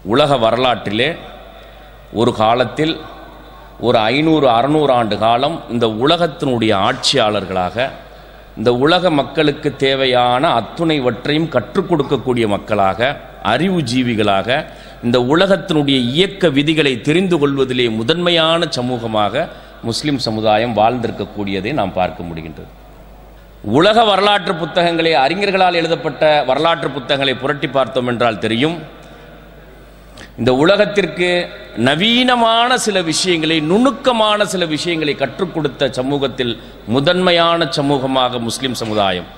உலக வரலாற்றிலே ஒரு காலத்தில் ஒரு 500-600 ஆண்டு காலம் இந்த உலகத்தினுடைய ஆட்சியாளர்களாக இந்த உலக மக்களுக்கு தேவையான அத்துணைவற்றையும் கற்றுக் கொடுக்கக்கூடிய மக்களாக, அறிவு ஜீவிகளாக, இந்த உலகத்தினுடைய இயக்க விதிகளை தெரிந்து கொள்வதிலே முதன்மையான சமூகமாக முஸ்லிம் சமுதாயம் வாழ்ந்திருக்கக்கூடியதை நாம் பார்க்க முடிகின்றது. உலக வரலாற்று புத்தகங்களை, அறிஞர்களால் எழுதப்பட்ட வரலாற்று புத்தகங்களை புரட்டி பார்த்தோம் என்றால் தெரியும், இந்த உலகத்திற்கு நவீனமான சில விஷயங்களை, நுணுக்கமான சில விஷயங்களை கற்றுக் கொடுத்த சமூகத்தில் முதன்மையான சமூகமாக முஸ்லிம் சமுதாயம்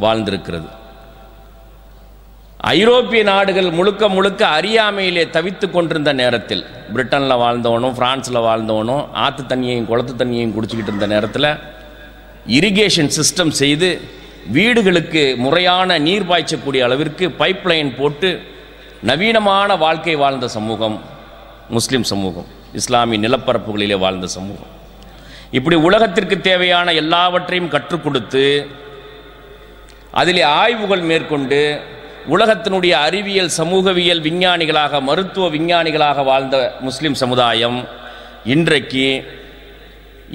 வாழ்ந்திருக்கிறது. ஐரோப்பிய நாடுகள் முழுக்க முழுக்க அறியாமையிலே தவித்து கொண்டிருந்த நேரத்தில், பிரிட்டனில் வாழ்ந்தவனும் பிரான்ஸில் வாழ்ந்தவனும் ஆற்று தண்ணியையும் குளத்து தண்ணியையும் குடிச்சிக்கிட்டு இருந்த நேரத்தில் இரிகேஷன் சிஸ்டம் செய்து வீடுகளுக்கு முறையான நீர் பாய்ச்சக்கூடிய அளவிற்கு பைப்லைன் போட்டு நவீனமான வாழ்க்கை வாழ்ந்த சமூகம் முஸ்லிம் சமூகம், இஸ்லாமிய நிலப்பரப்புகளிலே வாழ்ந்த சமூகம். இப்படி உலகத்திற்கு தேவையான எல்லாவற்றையும் கற்றுக் கொடுத்து அதிலே ஆய்வுகள் மேற்கொண்டு உலகத்தினுடைய அறிவியல், சமூகவியல் விஞ்ஞானிகளாக, மருத்துவ விஞ்ஞானிகளாக வாழ்ந்த முஸ்லிம் சமுதாயம்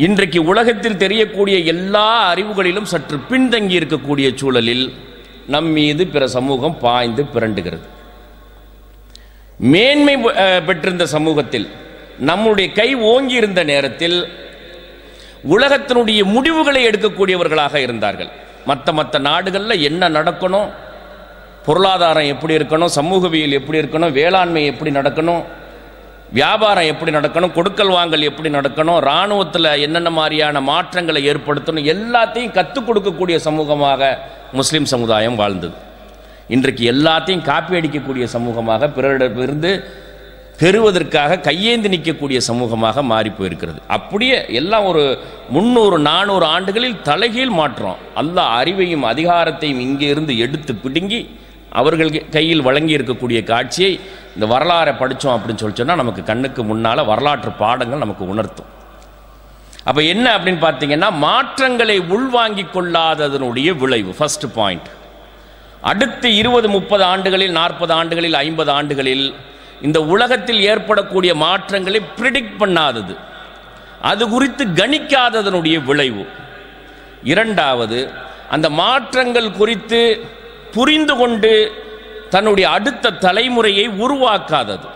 இன்றைக்கு உலகத்தில் தெரியக்கூடிய எல்லா அறிவுகளிலும் சற்று பின்தங்கி இருக்கக்கூடிய சூழலில் நம் மீது பிற சமூகம் பாய்ந்து பிறண்டுகிறது. மேன்மை பெற்றிருந்த சமூகத்தில், நம்முடைய கை ஓங்கி இருந்த நேரத்தில் உலகத்தினுடைய முடிவுகளை எடுக்கக்கூடியவர்களாக இருந்தார்கள். மற்ற நாடுகளில் என்ன நடக்கணும், பொருளாதாரம் எப்படி இருக்கணும், சமூகவியல் எப்படி இருக்கணும், வேளாண்மை எப்படி நடக்கணும், வியாபாரம் எப்படி நடக்கணும், கொடுக்கல் வாங்கல் எப்படி நடக்கணும், இராணுவத்தில் என்னென்ன மாதிரியான மாற்றங்களை ஏற்படுத்தணும், எல்லாத்தையும் கற்றுக் கொடுக்கக்கூடிய சமூகமாக முஸ்லிம் சமுதாயம் வாழ்ந்தது. இன்றைக்கு எல்லாத்தையும் காப்பி அடிக்கக்கூடிய சமூகமாக, பிறரிடமிருந்து பெறுவதற்காக கையேந்தி நிற்கக்கூடிய சமூகமாக மாறி போயிருக்கிறது. அப்படியே எல்லாம் ஒரு 300-400 ஆண்டுகளில் தலைகீழ் மாற்றம். அல்லாஹ் அறிவையும் அதிகாரத்தையும் இங்கே இருந்து எடுத்து பிடுங்கி அவர்கள் கையில் வழங்கி இருக்கக்கூடிய காட்சியை இந்த வரலாறை படித்தோம் அப்படின்னு சொன்னால் நமக்கு கண்ணுக்கு முன்னால் வரலாற்று பாடங்கள் நமக்கு உணர்த்தும். அப்போ என்ன அப்படின்னு பார்த்தீங்கன்னா, மாற்றங்களை உள்வாங்கிக் கொள்ளாததனுடைய விளைவு ஃபர்ஸ்ட் பாயிண்ட். அடுத்த 20-30 ஆண்டுகளில், 40 ஆண்டுகளில், 50 ஆண்டுகளில் இந்த உலகத்தில் ஏற்படக்கூடிய மாற்றங்களை ப்ரிடிக்ட் பண்ணாதது, அது குறித்து கணிக்காததனுடைய விளைவு. இரண்டாவது, அந்த மாற்றங்கள் குறித்து புரிந்து கொண்டு தன்னுடைய அடுத்த தலைமுறையை உருவாக்காதது.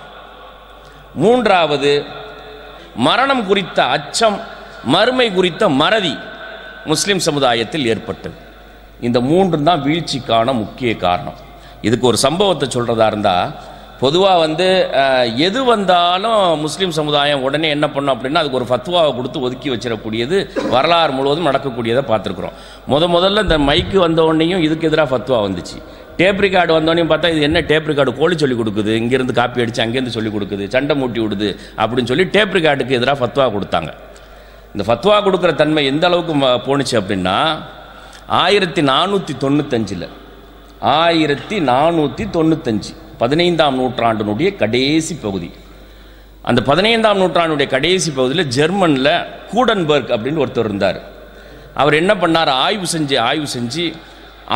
மூன்றாவது, மரணம் குறித்த அச்சம், மறுமை குறித்த மறதி முஸ்லிம் சமுதாயத்தில் ஏற்பட்டது. இந்த மூன்று தான் வீழ்ச்சிக்கான முக்கிய காரணம். இதுக்கு ஒரு சம்பவத்தை சொல்கிறதா இருந்தால், பொதுவாக எது வந்தாலும் முஸ்லீம் சமுதாயம் உடனே என்ன பண்ணும் அப்படின்னா, அதுக்கு ஒரு ஃபத்வாவை கொடுத்து ஒதுக்கி வச்சிடக்கூடியது வரலாறு முழுவதும் நடக்கக்கூடியதை பார்த்துருக்குறோம். முதல்ல இந்த மைக்கு வந்தோடனையும் இதுக்கு எதிராக ஃபத்வா வந்துச்சு. டேப் ரிகார்டு வந்தோடனையும் பார்த்தா இது என்ன டேப் ரிகார்டு கோழி சொல்லி கொடுக்குது, இங்கேருந்து காப்பி அடித்து அங்கேருந்து சொல்லி கொடுக்குது, சண்டை மூட்டி விடுது அப்படின்னு சொல்லி டேப் ரிகார்டுக்கு எதிராக ஃபத்வா கொடுத்தாங்க. இந்த ஃபத்வா கொடுக்குற தன்மை எந்த அளவுக்கு போணுச்சு அப்படின்னா, 1495 15ஆம் நூற்றாண்டினுடைய கடைசி பகுதி. அந்த 15ஆம் நூற்றாண்டுடைய கடைசி பகுதியில் ஜெர்மனில் கூடன்பர்க் அப்படின்னு ஒருத்தர் இருந்தார். அவர் என்ன பண்ணார், ஆய்வு செஞ்சு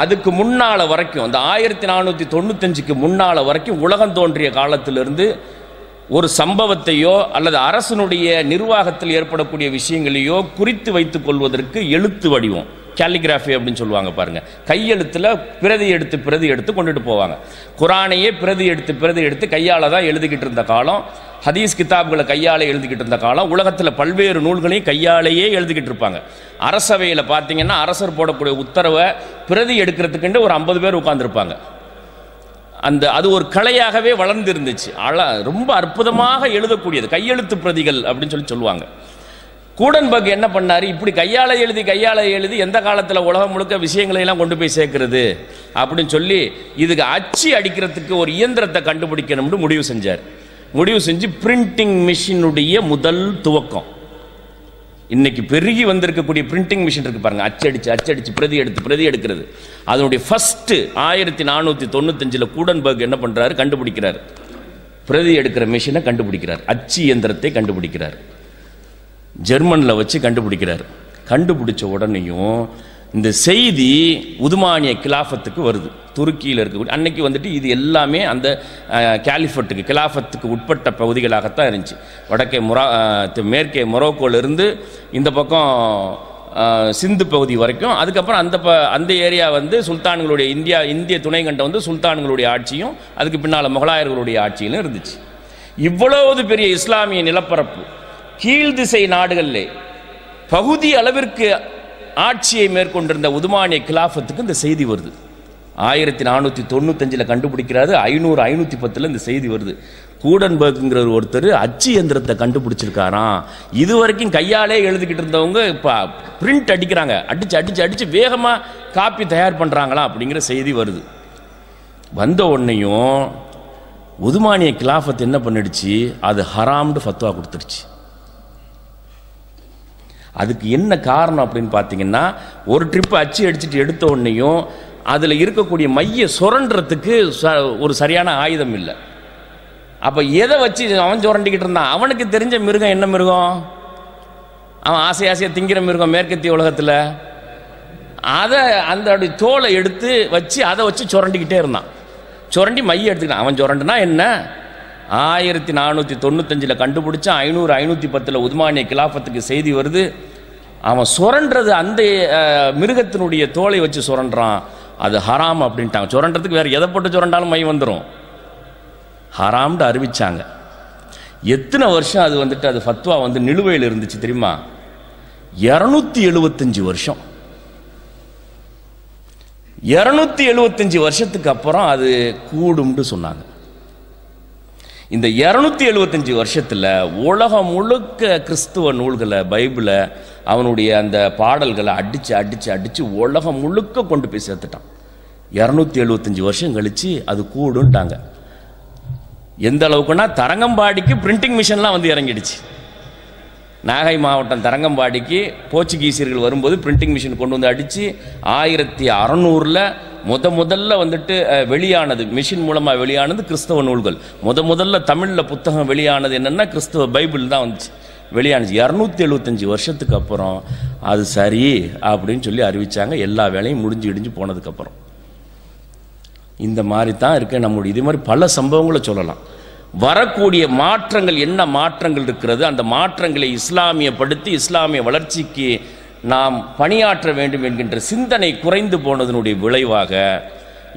அதுக்கு முன்னால் வரைக்கும், அந்த 1495க்கு முன்னால் வரைக்கும் உலகம் தோன்றிய காலத்திலிருந்து ஒரு சம்பவத்தையோ அல்லது அரசனுடைய நிர்வாகத்தில் ஏற்படக்கூடிய விஷயங்களையோ குறித்து வைத்துக் கொள்வதற்கு எழுத்து வடிவம், கேலிகிராஃபி அப்படின்னு சொல்லுவாங்க பாருங்கள், கையெழுத்தில் பிரதி எடுத்து கொண்டுட்டு போவாங்க. குரானையே பிரதி எடுத்து கையால் தான் எழுதிக்கிட்டு இருந்த காலம், ஹதீஸ் கிதாப்களை கையால் எழுதிக்கிட்டு இருந்த காலம், உலகத்தில் பல்வேறு நூல்களையும் கையாலேயே எழுதிக்கிட்டு இருப்பாங்க. அரசவையில் பார்த்தீங்கன்னா அரசர் போடக்கூடிய உத்தரவை பிரதி எடுக்கிறதுக்குண்டு ஒரு 50 பேர் உட்கார்ந்துருப்பாங்க. அது ஒரு கலையாகவே வளர்ந்து இருந்துச்சு. ரொம்ப அற்புதமாக எழுதக்கூடியது கையெழுத்து பிரதிகள் அப்படின்னு சொல்லுவாங்க. கூடன்பர்க் என்ன பண்ணார், இப்படி கையால் எழுதி எந்த காலத்தில் உலகம் முழுக்க விஷயங்களை எல்லாம் கொண்டு போய் சேர்க்கிறது அப்படின்னு சொல்லி இதுக்கு அச்சு அடிக்கிறதுக்கு ஒரு இயந்திரத்தை கண்டுபிடிக்கணும்னு முடிவு செஞ்சு பிரிண்டிங் மிஷினுடைய முதல் துவக்கம். இன்னைக்கு பெருகி வந்திருக்கக்கூடிய பிரிண்டிங் மிஷின் இருக்கு பாருங்க, அச்சடிச்சு பிரதி எடுக்கிறது. அதனுடைய ஃபர்ஸ்ட் 1495 கூடன்பர்க் என்ன பண்றாரு, கண்டுபிடிக்கிறார். பிரதி எடுக்கிற மிஷினை கண்டுபிடிக்கிறார், அச்சு இயந்திரத்தை கண்டுபிடிக்கிறார். ஜெர்மனில் வச்சு கண்டுபிடிக்கிறார். கண்டுபிடிச்ச உடனேயும் இந்த செய்தி உதுமானிய கிலாஃபத்துக்கு வருது. துருக்கியில் இருக்கக்கூடிய அன்னைக்கு வந்துட்டு இது எல்லாமே அந்த கேலிஃபட்டுக்கு கிலாஃபத்துக்கு உட்பட்ட பகுதிகளாகத்தான் இருந்துச்சு. வடக்கே மேற்கே மொரோக்கோலிருந்து இந்த பக்கம் சிந்து பகுதி வரைக்கும். அதுக்கப்புறம் அந்த ஏரியா வந்து சுல்தான்களுடைய இந்திய துணைக்கண்டம் வந்து சுல்தான்களுடைய ஆட்சியும் அதுக்கு பின்னால் முகலாயர்களுடைய ஆட்சியிலும் இருந்துச்சு. இவ்வளவு பெரிய இஸ்லாமிய நிலப்பரப்பு கீழ் திசை நாடுகளிலே பகுதி அளவிற்கு ஆட்சியை மேற்கொண்டிருந்த உதுமானிய கிலாஃபத்துக்கு இந்த செய்தி வருது. 1495 கண்டுபிடிக்கிறாரு. 510 இந்த செய்தி வருது. கூடன்பர்க்ங்கிற ஒருத்தர் அச்சு எந்திரத்தை கண்டுபிடிச்சிருக்காராம். இது வரைக்கும் கையாலே எழுதிக்கிட்டு இருந்தவங்க இப்போ பிரிண்ட் அடிக்கிறாங்க. அடிச்சு வேகமாக காப்பி தயார் பண்ணுறாங்களா அப்படிங்கிற செய்தி வருது. வந்த உடனேயும் உதுமானிய கிலாஃபத் என்ன பண்ணிடுச்சு, அது ஹராம்னு ஃபத்வா கொடுத்துருச்சு. அதுக்கு என்ன காரணம் அப்படின்னு பார்த்தீங்கன்னா, ஒரு ட்ரிப்பு அச்சு அடிச்சுட்டு எடுத்த உடனேயும் அதில் இருக்கக்கூடிய மைய சுரண்டுறதுக்கு ஒரு சரியான ஆயுதம் இல்லை. அப்போ எதை வச்சு அவன் சுரண்டிக்கிட்டு இருந்தான்? அவனுக்கு தெரிஞ்ச மிருகம் என்ன மிருகம்? அவன் ஆசையாக திங்கிற மிருகம் மேற்கத்திய உலகத்தில். அதை அந்த தோலை எடுத்து வச்சு அதை வச்சு சுரண்டிக்கிட்டே இருந்தான். சுரண்டி மைய எடுத்துக்கிட்டான். அவன் சுரண்டுனா என்ன, 1495 கண்டுபிடிச்சா 510 உதுமானிய கிலாஃபத்துக்கு செய்தி வருது. அவன் சுரண்டுறது அந்த மிருகத்தினுடைய தோலை வச்சு சுரண்டுறான், அது ஹராம் அப்படின்ட்டாங்க. சுரண்டுறதுக்கு வேறு எதை போட்டு சுரண்டாலும் மை வந்துடும். ஹராம்னு அறிவிச்சாங்க. எத்தனை வருஷம் அது வந்துட்டு அது ஃபத்வா வந்து நிலுவையில் இருந்துச்சு தெரியுமா? 275 வருஷம். 275 வருஷத்துக்கு அப்புறம் அது கூடும்னு சொன்னாங்க. இந்த 275 வருஷத்தில் உலகம் முழுக்க கிறிஸ்துவ நூல்களை பைபிளை அவனுடைய அந்த பாடல்களை அடித்து உலகம் முழுக்க கொண்டு போய் சேர்த்துட்டான். 275 வருஷம் கழித்து அது கூடுன்ட்டாங்க. எந்த அளவுக்குன்னா தரங்கம்பாடிக்கு பிரிண்டிங் மிஷின்லாம் வந்து இறங்கிடுச்சு. நாகை மாவட்டம் தரங்கம்பாடிக்கு போர்ச்சுகீசியர்கள் வரும்போது பிரிண்டிங் மிஷின் கொண்டு வந்து அடித்து 1600 முதல்ல வந்துட்டு வெளியானது, மிஷின் மூலமாக வெளியானது கிறிஸ்தவ நூல்கள். முதல்ல தமிழில் புத்தகம் வெளியானது என்னென்னா கிறிஸ்தவ பைபிள் தான் வந்துச்சு, வெளியானுச்சு. 275 வருஷத்துக்கு அப்புறம் அது சரி அப்படின்னு சொல்லி அறிவித்தாங்க. எல்லா வேலையும் முடிஞ்சு போனதுக்கப்புறம் இந்த மாதிரி தான் இருக்கு நம்முடைய. இது மாதிரி பல சம்பவங்களை சொல்லலாம். வரக்கூடிய மாற்றங்கள் என்ன மாற்றங்கள் இருக்கிறது, அந்த மாற்றங்களை இஸ்லாமியப்படுத்தி இஸ்லாமிய வளர்ச்சிக்கு நாம் பணியாற்ற வேண்டும் என்கின்ற சிந்தனை குறைந்து போனதனுடைய விளைவாக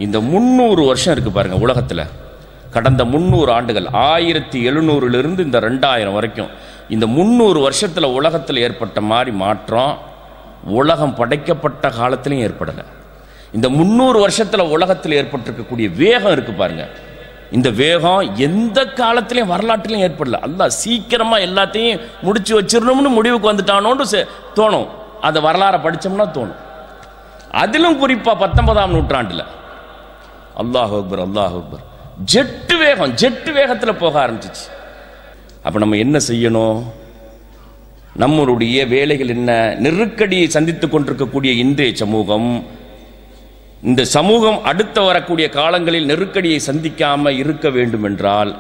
இந்த 300 வருஷம் இருக்குது பாருங்கள் உலகத்தில். கடந்த 300 ஆண்டுகள் 1700 இந்த 2000 வரைக்கும் இந்த 300 வருஷத்தில் உலகத்தில் ஏற்பட்ட மாதிரி மாற்றம் உலகம் படைக்கப்பட்ட காலத்திலையும் ஏற்படலை. இந்த 300 வருஷத்தில் உலகத்தில் ஏற்பட்டிருக்கக்கூடிய வேகம் இருக்குது பாருங்கள். இந்த வேகம் எந்த காலத்திலையும் வரலாற்றிலையும் ஏற்படல. அல்லாஹ் சீக்கிரமாக எல்லாத்தையும் முடிச்சு வச்சிடணும்னு முடிவுக்கு வந்துட்டானோன்னு தோணும். அந்த வரலாறை படித்தோம்னா தோணும். அதிலும் குறிப்பாக 19ஆம் நூற்றாண்டில் அல்லாஹ் அக்பர் ஜெட்டு வேகத்தில் போக ஆரம்பிச்சிச்சு. அப்போ நம்ம என்ன செய்யணும்? நம்மளுடைய வேலைகள் என்ன? நெருக்கடியை சந்தித்து கொண்டிருக்கக்கூடிய இன்றைய சமூகம், இந்த சமூகம் அடுத்த வரக்கூடிய காலங்களில் நெருக்கடியை சந்திக்காமல் இருக்க வேண்டும் என்றால்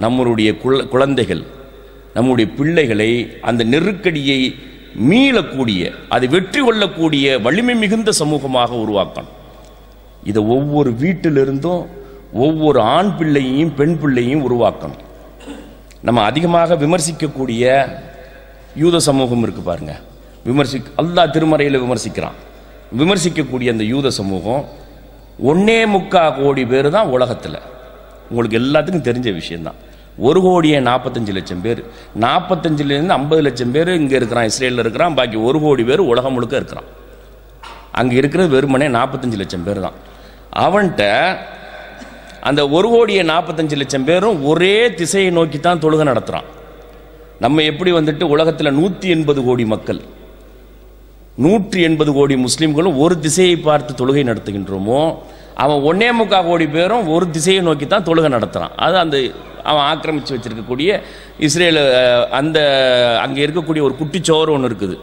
நம்மளுடைய குழந்தைகள், நம்முடைய பிள்ளைகளை அந்த நெருக்கடியை மீளக்கூடிய, அதை வெற்றி கொள்ளக்கூடிய வலிமை மிகுந்த சமூகமாக உருவாக்கணும். இதை ஒவ்வொரு வீட்டிலிருந்தும் ஒவ்வொரு ஆண் பிள்ளையையும் பெண் பிள்ளையும் உருவாக்கணும். நம்ம அதிகமாக விமர்சிக்கக்கூடிய யூத சமூகம் இருக்குது பாருங்க. அல்லாஹ் திருமறையில் விமர்சிக்கக்கூடிய அந்த யூத சமூகம் 1.25 கோடி பேர் தான் உலகத்தில். உங்களுக்கு எல்லாத்துக்கும் தெரிஞ்ச விஷயந்தான். 1,45,00,000 பேர், 45லேருந்து 50 லட்சம் பேர் இங்கே இருக்கிறான், இஸ்ரேலில் இருக்கிறான். பாக்கி 1 கோடி பேர் உலகம் முழுக்க இருக்கிறான். அங்கே இருக்கிறது வெறுமனே 45 லட்சம் பேர் தான். அவன்கிட்ட அந்த 1,45,00,000 பேரும் ஒரே திசையை நோக்கி தான் தொழுகை நடத்துகிறான். நம்ம எப்படி வந்துட்டு உலகத்தில் 180 கோடி மக்கள், 180 கோடி முஸ்லீம்களும் ஒரு திசையை பார்த்து தொழுகை நடத்துகின்றோமோ, அவன் 1.25 கோடி பேரும் ஒரு திசையை நோக்கி தான் தொழுகை நடத்துகிறான். அது அந்த அவன் ஆக்கிரமித்து வச்சிருக்கக்கூடிய இஸ்ரேல் அந்த அங்கே இருக்கக்கூடிய ஒரு குட்டிச்சோறு ஒன்று இருக்குது,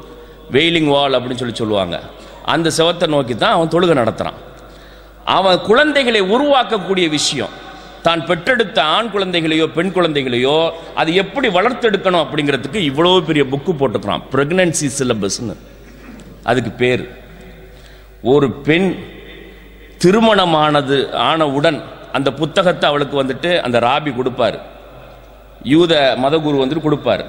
வெயிலிங் வால் அப்படின்னு சொல்லுவாங்க. அந்த செவத்தை நோக்கி தான் அவன் தொழுகை நடத்துகிறான். அவன் குழந்தைகளை உருவாக்கக்கூடிய விஷயம், தான் பெற்றெடுத்த ஆண் குழந்தைகளையோ பெண் குழந்தைகளையோ அது எப்படி வளர்த்தெடுக்கணும் அப்படிங்கிறதுக்கு இவ்வளோ பெரிய புக்கு போட்டுக்கிறான். ப்ரெக்னன்சி சிலபஸ்ன்னு அதுக்கு பேர். ஒரு பெண் திருமணமானது ஆனவுடன் அந்த புத்தகத்தை அவளுக்கு வந்துட்டு அந்த ராபி கொடுப்பார், யூத மதகுரு வந்துட்டு கொடுப்பார்.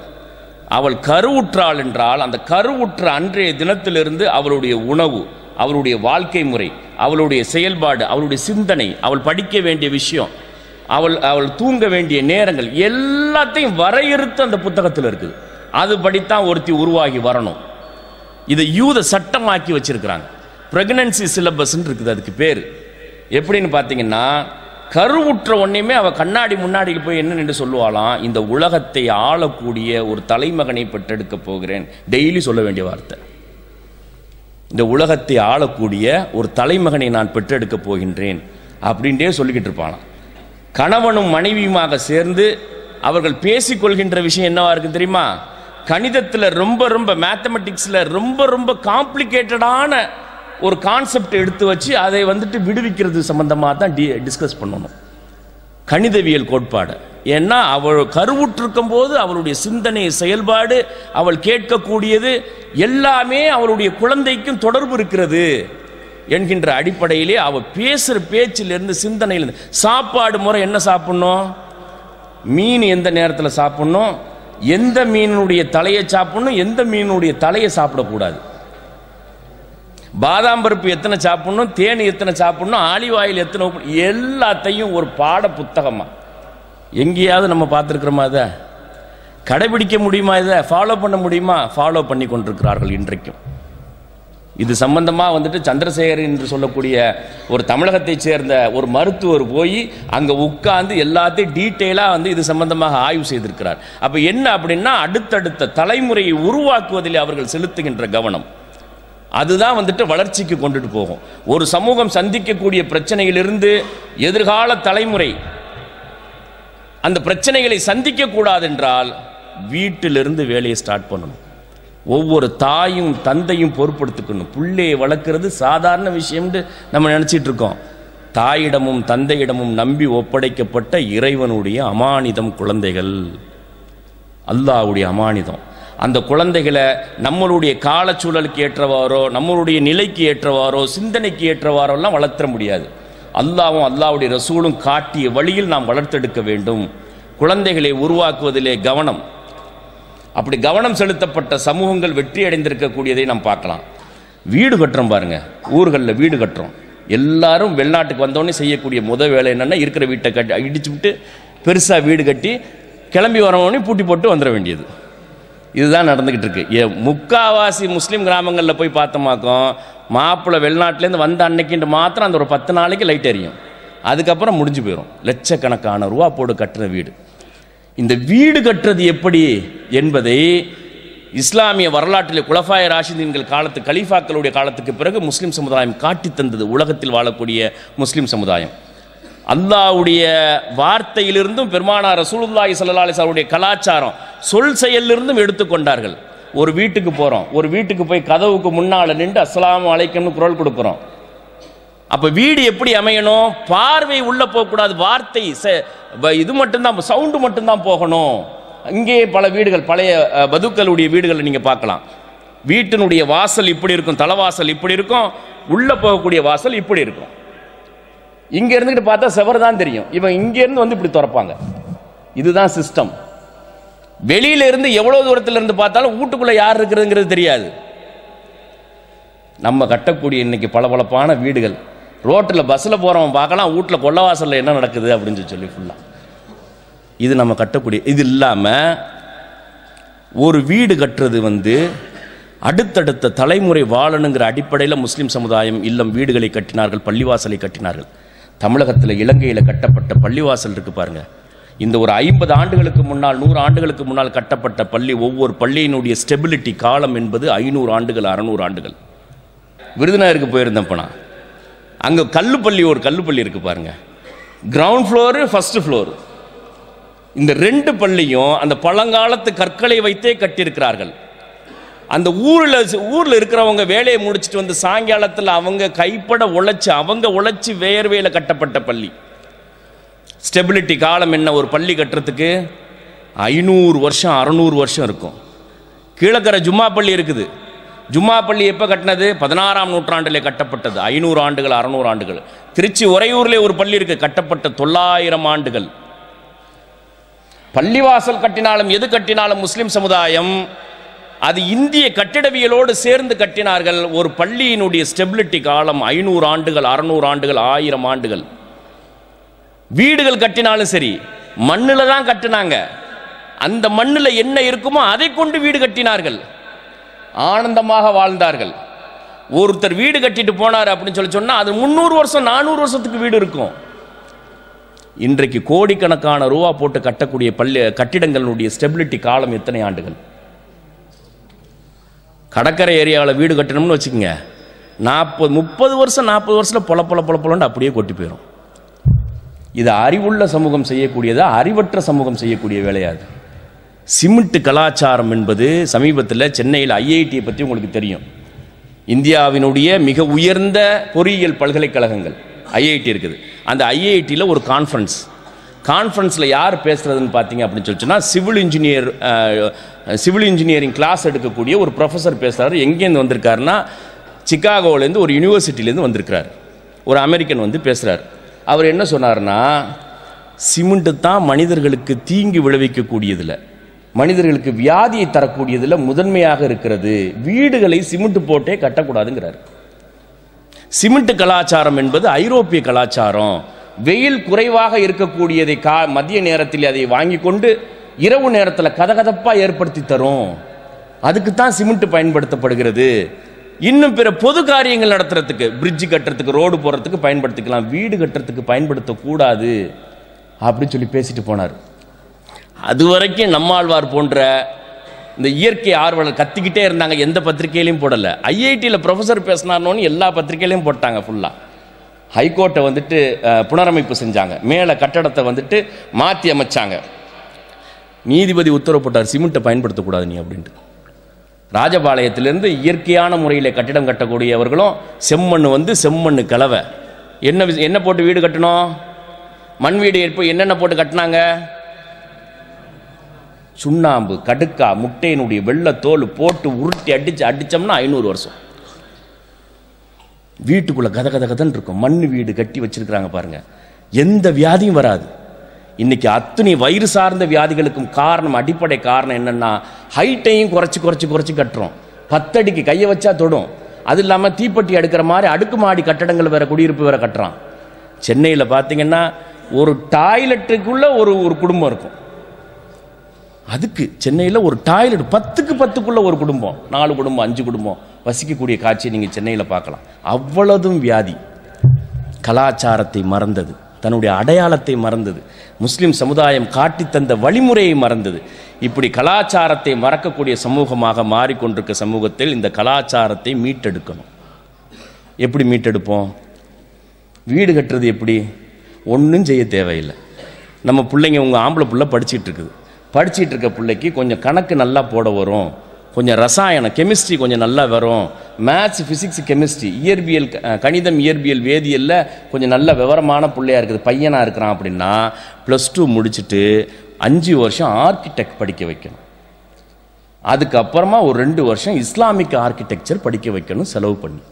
அவள் கருவுற்றாள் என்றால் அந்த கருவுற்ற அன்றைய தினத்திலிருந்து அவளுடைய உணவு, அவளுடைய வாழ்க்கை முறை, அவளுடைய செயல்பாடு, அவளுடைய சிந்தனை, அவள் படிக்க வேண்டிய விஷயம், அவள் தூங்க வேண்டிய நேரங்கள் எல்லாத்தையும் வரையறுத்து அந்த புத்தகத்தில் இருக்குது. அது படித்தான் ஒருத்தி உருவாகி வரணும். இதை யூத சட்டமாக்கி வச்சிருக்கிறாங்க. பிரெக்னன்சி சிலபஸ்ன்னு இருக்குது அதுக்கு பேர். எப்படின்னு பார்த்தீங்கன்னா, கருவுற்ற ஒன்றையுமே அவள் கண்ணாடி முன்னாடி போய் என்னன்னு சொல்லுவாளாம், இந்த உலகத்தை ஆளக்கூடிய ஒரு தலைமகனை பெற்றெடுக்க போகிறேன். டெய்லி சொல்ல வேண்டிய வார்த்தை, இந்த உலகத்தை ஆளக்கூடிய ஒரு தலைமகனை நான் பெற்றெடுக்க போகின்றேன் அப்படின்ட்டே சொல்லிக்கிட்டு இருப்பாளாம். கணவனும் மனைவியுமாக சேர்ந்து அவர்கள் பேசிக்கொள்கின்ற விஷயம் என்னவா இருக்கு தெரியுமா? கணிதத்தில் ரொம்ப மேத்தமெட்டிக்ஸில் ரொம்ப காம்ப்ளிகேட்டடான ஒரு கான்செப்ட் எடுத்து வச்சு அதை வந்துட்டு விடுவிக்கிறது சம்பந்தமாக தான் டிஸ்கஸ் பண்ணணும், கணிதவியல் கோட்பாடு. ஏன்னா அவள் கருவுற்றிருக்கும் போது அவளுடைய சிந்தனை, செயல்பாடு, அவள் கேட்கக்கூடியது எல்லாமே அவளுடைய குழந்தைக்கும் தொடர்பு இருக்கிறது என்கின்ற அடிப்படையிலே அவள் பேசுகிற பேச்சிலிருந்து, சிந்தனையிலிருந்து, சாப்பாடு முறை என்ன சாப்பிடணும், மீன் எந்த நேரத்தில் சாப்பிடணும், எந்த மீனுடைய தலையை சாப்பிடணும், எந்த மீனுடைய தலையை சாப்பிடக்கூடாது, பாதாம் பருப்பு எத்தனை சாப்பிடணும், தேனி எத்தனை சாப்பிடணும், ஆலிவ் ஆயில் எத்தனை, எல்லாத்தையும் ஒரு பாட புத்தகமா எங்கேயாவது நம்ம பார்த்துருக்கிறோமா? அதை கடைபிடிக்க முடியுமா? இதை ஃபாலோ பண்ண முடியுமா? ஃபாலோ பண்ணி கொண்டிருக்கிறார்கள் இன்றைக்கும். இது சம்பந்தமாக வந்துட்டு சந்திரசேகர் என்று சொல்லக்கூடிய ஒரு தமிழகத்தைச் சேர்ந்த ஒரு மருத்துவர் போய் அங்கே உட்கார்ந்து எல்லாத்தையும் டீட்டெயிலாக வந்து இது சம்பந்தமாக ஆய்வு செய்திருக்கிறார். அப்போ என்ன அப்படின்னா, அடுத்தடுத்த தலைமுறையை உருவாக்குவதில் அவர்கள் செலுத்துகின்ற கவனம் அதுதான் வந்துட்டு வளர்ச்சிக்கு கொண்டுட்டு போகும். ஒரு சமூகம் சந்திக்கக்கூடிய பிரச்சனையிலிருந்து எதிர்கால தலைமுறை அந்த பிரச்சனைகளை சந்திக்க கூடாது என்றால் வீட்டிலிருந்து வேலையை ஸ்டார்ட் பண்ணணும். ஒவ்வொரு தாயும் தந்தையும் பொறுப்படுத்திக்கணும். பிள்ளையை வளர்க்கிறது சாதாரண விஷயம்னு நம்ம நினச்சிட்டு இருக்கோம். தாயிடமும் தந்தையிடமும் நம்பி ஒப்படைக்கப்பட்ட இறைவனுடைய அமானிதம் குழந்தைகள், அல்லாஹ்வுடைய அமானிதம். அந்த குழந்தைகளை நம்மளுடைய காலச்சூழலுக்கு ஏற்றவாரோ, நம்மளுடைய நிலைக்கு ஏற்றவாரோ, சிந்தனைக்கு ஏற்றவாரோ எல்லாம் வளர்த்த முடியாது. அல்லாஹ்வும் அல்லாஹ்வுடைய ரசூலும் காட்டிய வழியில் நாம் வளர்த்தெடுக்க வேண்டும். குழந்தைகளை உருவாக்குவதிலே கவனம். அப்படி கவனம் செலுத்தப்பட்ட சமூகங்கள் வெற்றி அடைந்திருக்கக்கூடியதை நாம் பார்க்கலாம். வீடு கட்டுறோம் பாருங்க, ஊர்களில் வீடு கட்டுறோம். எல்லாரும் வெளிநாட்டுக்கு வந்தோடனே செய்யக்கூடிய முதல் வேலை என்னென்னா, இருக்கிற வீட்டை கட்டி இடிச்சு விட்டு பெருசாக வீடு கட்டி கிளம்பி வரவொடனே பூட்டி போட்டு வந்துட வேண்டியது. இதுதான் நடந்துக்கிட்டு இருக்கு. முக்காவாசி முஸ்லீம் கிராமங்களில் போய் பார்த்தோமாக்கும், மாப்பிள்ளை வெளிநாட்டிலேருந்து வந்த அன்னைக்குன்ட்டு மாத்திரம் அந்த ஒரு 10 நாளைக்கு லைட் எரியும், அதுக்கப்புறம் முடிஞ்சு போயிடும். லட்சக்கணக்கான ரூபா போட்டு கட்டுற வீடு. இந்த வீடு கட்டுறது எப்படி என்பதை இஸ்லாமிய வரலாற்றில் குலஃபாய ராஷிதீன்கள் காலத்து, கலீஃபாக்களுடைய காலத்துக்கு பிறகு முஸ்லீம் சமுதாயம் காட்டி தந்தது. உலகத்தில் வாழக்கூடிய முஸ்லீம் சமுதாயம் அல்லாஹ்வுடைய வார்த்தையிலிருந்தும் பெருமானார் ரசூலுல்லாஹி ஸல்லல்லாஹு அலைஹி வஸல்லம் கலாச்சாரம், சொல் செயலிலிருந்தும் எடுத்துக்கொண்டார்கள். ஒரு வீட்டுக்கு போகிறோம், ஒரு வீட்டுக்கு போய் கதவுக்கு முன்னால் நின்று அஸ்ஸலாமு அலைக்கும்னு குரல் கொடுக்குறோம். அப்போ வீடு எப்படி அமையணும்? பார்வை உள்ளே போகக்கூடாது, வார்த்தை இது மட்டும்தான், சவுண்டு மட்டும்தான் போகணும். இங்கே பல வீடுகள், பழைய பதுக்களுடைய வீடுகளை நீங்கள் பார்க்கலாம். வீட்டினுடைய வாசல் இப்படி இருக்கும், தலைவாசல் இப்படி இருக்கும், உள்ளே போகக்கூடிய வாசல் இப்படி இருக்கும். இங்கே இருந்துக்கிட்டு பார்த்தா செவர் தான் தெரியும், இவன் இங்கேருந்து வந்து இப்படி திறப்பாங்க. இதுதான் சிஸ்டம். வெளியில இருந்து எவ்வளவு தூரத்தில் இருந்து பார்த்தாலும் வீட்டுக்குள்ளே யார் இருக்கிறதுங்கிறது தெரியாது. நம்ம கட்டக்கூடிய இன்னைக்கு பளபளப்பான வீடுகள், ரோட்டில் பஸ்ஸில் போகிறவன் பார்க்கலாம், வீட்டில் கொள்ளவாசலில் என்ன நடக்குது அப்படின்னு சொல்லி ஃபுல்லாக இது நம்ம கட்டக்கூடிய. இது இல்லாமல் ஒரு வீடு கட்டுறது வந்து அடுத்தடுத்த தலைமுறை வாழணுங்கிற அடிப்படையில் முஸ்லீம் சமுதாயம் இல்லம் வீடுகளை கட்டினார்கள், பள்ளிவாசலை கட்டினார்கள். தமிழகத்தில், இலங்கையில் கட்டப்பட்ட பள்ளிவாசல் இருக்குது பாருங்கள். இந்த ஒரு 50 ஆண்டுகளுக்கு முன்னால், 100 ஆண்டுகளுக்கு முன்னால் கட்டப்பட்ட பள்ளி, ஒவ்வொரு பள்ளியினுடைய ஸ்டெபிலிட்டி காலம் என்பது 500 ஆண்டுகள், 600 ஆண்டுகள். விருதுநகருக்கு போயிருந்தப்போ நான் அங்கே கல்லுப்பள்ளி, ஒரு கல்லுப்பள்ளி இருக்குது பாருங்கள். Ground floor, first floor. இந்த 2 பள்ளியும் அந்த பழங்காலத்து கற்களை வைத்தே கட்டியிருக்கிறார்கள். அந்த ஊரில் இருக்கிறவங்க வேலையை முடிச்சுட்டு வந்து சாயங்காலத்தில் அவங்க கைப்பட உழைச்சி வேர்வையில் கட்டப்பட்ட பள்ளி. ஸ்டெபிலிட்டி காலம் என்ன? ஒரு பள்ளி கட்டுறதுக்கு 500 வருஷம் 600 வருஷம் இருக்கும். கீழக்கரை ஜும்மா பள்ளி இருக்குது, ஜும்மா பள்ளி எப்போ கட்டினது? 16ஆம் நூற்றாண்டில் கட்டப்பட்டது. 500 ஆண்டுகள் 600 ஆண்டுகள். திருச்சி உறையூரிலே ஒரு பள்ளி இருக்கு, கட்டப்பட்ட 900 ஆண்டுகள். பள்ளிவாசல் கட்டினாலும் எது கட்டினாலும் முஸ்லிம் சமுதாயம் அது இந்திய கட்டிடவியலோடு சேர்ந்து கட்டினார்கள். ஒரு பள்ளியினுடைய ஸ்டெபிலிட்டி காலம் 500 ஆண்டுகள் 600 ஆண்டுகள் 1000 ஆண்டுகள். வீடுகள் கட்டினாலும் சரி மண்ணில் தான் கட்டினாங்க. அந்த மண்ணில் என்ன இருக்குமோ அதை கொண்டு வீடு கட்டினார்கள், ஆனந்தமாக வாழ்ந்தார்கள். ஒருத்தர் வீடு கட்டிட்டு போனார் அப்படின்னு சொல்லி சொன்னால் அது 300 வருஷம் 400 வருஷத்துக்கு வீடு இருக்கும். இன்றைக்கு கோடிக்கணக்கான ரூபா போட்டு கட்டக்கூடிய கட்டிடங்களுடைய ஸ்டெபிலிட்டி காலம் எத்தனை ஆண்டுகள்? கடற்கரை ஏரியாவில் வீடு கட்டணும்னு வச்சுக்கோங்க, 30 வருஷம் 40 வருஷத்தில் பொல அப்படியே கொட்டி போயிடும். இது அறிவுள்ள சமூகம் செய்யக்கூடியதா, அறிவற்ற சமூகம் செய்யக்கூடிய வேலையாது? சிமெண்ட் கலாச்சாரம் என்பது சமீபத்தில் சென்னையில் ஐஐடியை பற்றி உங்களுக்கு தெரியும். இந்தியாவினுடைய மிக உயர்ந்த பொறியியல் பல்கலைக்கழகங்கள் ஐஐடி இருக்குது. அந்த ஐஐடியில் ஒரு கான்ஃபரன்ஸில் யார் பேசுகிறதுன்னு பார்த்தீங்க அப்படின்னு சொன்னால் சிவில் இன்ஜினியரிங் கிளாஸ் எடுக்கக்கூடிய ஒரு ப்ரொஃபஸர் பேசுகிறாரு. எங்கேருந்து வந்திருக்காருன்னா சிகாகோவிலேருந்து ஒரு யூனிவர்சிட்டியிலேருந்து வந்திருக்கிறார். ஒரு அமெரிக்கன் வந்து பேசுகிறார். அவர் என்ன சொன்னார்னா, சிமெண்ட்டு தான் மனிதர்களுக்கு தீங்கு விளைவிக்கக்கூடியதில், மனிதர்களுக்கு வியாதியை தரக்கூடியதில் முதன்மையாக இருக்கிறது. வீடுகளை சிமெண்ட் போட்டே கட்டக்கூடாதுங்கிறார். சிமெண்ட் கலாச்சாரம் என்பது ஐரோப்பிய கலாச்சாரம். வெயில் குறைவாக இருக்கக்கூடியதை மதிய நேரத்தில் அதை வாங்கி கொண்டு இரவு நேரத்தில் கதகதப்பாக ஏற்படுத்தி தரும். அதுக்கு தான் சிமெண்ட் பயன்படுத்தப்படுகிறது. இன்னும் பிற பொது காரியங்கள் நடத்துறதுக்கு, பிரிட்ஜ் கட்டுறதுக்கு, ரோடு போடுறதுக்கு பயன்படுத்திக்கலாம், வீடு கட்டுறதுக்கு பயன்படுத்தக்கூடாது அப்படின்னு சொல்லி பேசிட்டு போனார். அது வரைக்கும் நம்மாழ்வார் போன்ற இந்த இயற்கை ஆர்வலர் கத்திக்கிட்டே இருந்தாங்க, எந்த பத்திரிகையிலையும் போடலை. ஐஐடியில் ப்ரொஃபஸர் பேசினார்னு எல்லா பத்திரிகையிலையும் போட்டாங்க ஃபுல்லாக. ஹைகோர்ட்டை வந்துட்டு புனரமைப்பு செஞ்சாங்க, மேலே கட்டடத்தை வந்துட்டு மாற்றி அமைச்சாங்க. நீதிபதி உத்தரவு போட்டார், சிமெண்ட்டை பயன்படுத்தக்கூடாது நீ அப்படின்ட்டு. ராஜபாளையத்திலிருந்து இயற்கையான முறையில் கட்டிடம் கட்டக்கூடியவர்களும் செம்மண் கலவை என்ன போட்டு வீடு கட்டணும்? மண் வீடு என்னென்ன போட்டு கட்டினாங்க? சுண்ணாம்பு, கடுக்கா, முட்டையினுடைய வெள்ளத்தோல் போட்டு உருட்டி அடிச்சோம்னா 500 வருஷம் வீட்டுக்குள்ள கதன்னு இருக்கும். மண் வீடு கட்டி வச்சிருக்கிறாங்க பாருங்க, எந்த வியாதியும் வராது. இன்னைக்கு அத்தனை வயிறு சார்ந்த வியாதிகளுக்கும் காரணம், அடிப்படை காரணம் என்னன்னா, ஹைட்டையும் குறைச்சி கட்டுறோம். 10 அடிக்கு கையை வச்சா தொடும். அது இல்லாமல் தீப்பெட்டி அடுக்கிற மாதிரி அடுக்குமாடி கட்டடங்கள் வேற, குடியிருப்பு வேற கட்டுறான். சென்னையில் பார்த்தீங்கன்னா ஒரு டாய்லெட்டுக்குள்ள ஒரு குடும்பம் இருக்கும். அதுக்கு சென்னையில் ஒரு டாய்லெட் 10க்கு 10க்குள்ள ஒரு குடும்பம், 4 குடும்பம் 5 குடும்பம் வசிக்கக்கூடிய காட்சியை நீங்கள் சென்னையில் பார்க்கலாம். அவ்வளவும் வியாதி. கலாச்சாரத்தை மறந்தது, தன்னுடைய அடையாளத்தை மறந்தது, முஸ்லிம் சமுதாயம் காட்டி தந்த வழிமுறையை மறந்தது. இப்படி கலாச்சாரத்தை மறக்கக்கூடிய சமூகமாக மாறிக்கொண்டிருக்க சமூகத்தில் இந்த கலாச்சாரத்தை மீட்டெடுக்கணும். எப்படி மீட்டெடுப்போம்? வீடு கட்டுறது எப்படி? ஒன்றும் செய்ய தேவையில்லை. நம்ம பிள்ளைங்க, உங்கள் ஆம்பளை பிள்ளை படிச்சுட்டு இருக்க பிள்ளைக்கு கொஞ்சம் கணக்கு நல்லா போட வரும், கொஞ்சம் ரசாயனம் கெமிஸ்ட்ரி கொஞ்சம் நல்லா வரும், மேத்ஸ் ஃபிசிக்ஸ் கெமிஸ்ட்ரி இயற்பியல் கணிதம் இயற்பியல் வேதியியலில் கொஞ்சம் நல்ல விவரமான பிள்ளையாக இருக்குது, பையனாக இருக்கிறான் அப்படின்னா +2 முடிச்சுட்டு 5 வருஷம் ஆர்கிடெக்ட் படிக்க வைக்கணும். அதுக்கப்புறமா ஒரு 2 வருஷம் இஸ்லாமிக் ஆர்கிடெக்சர் படிக்க வைக்கணும் செலவு பண்ணி.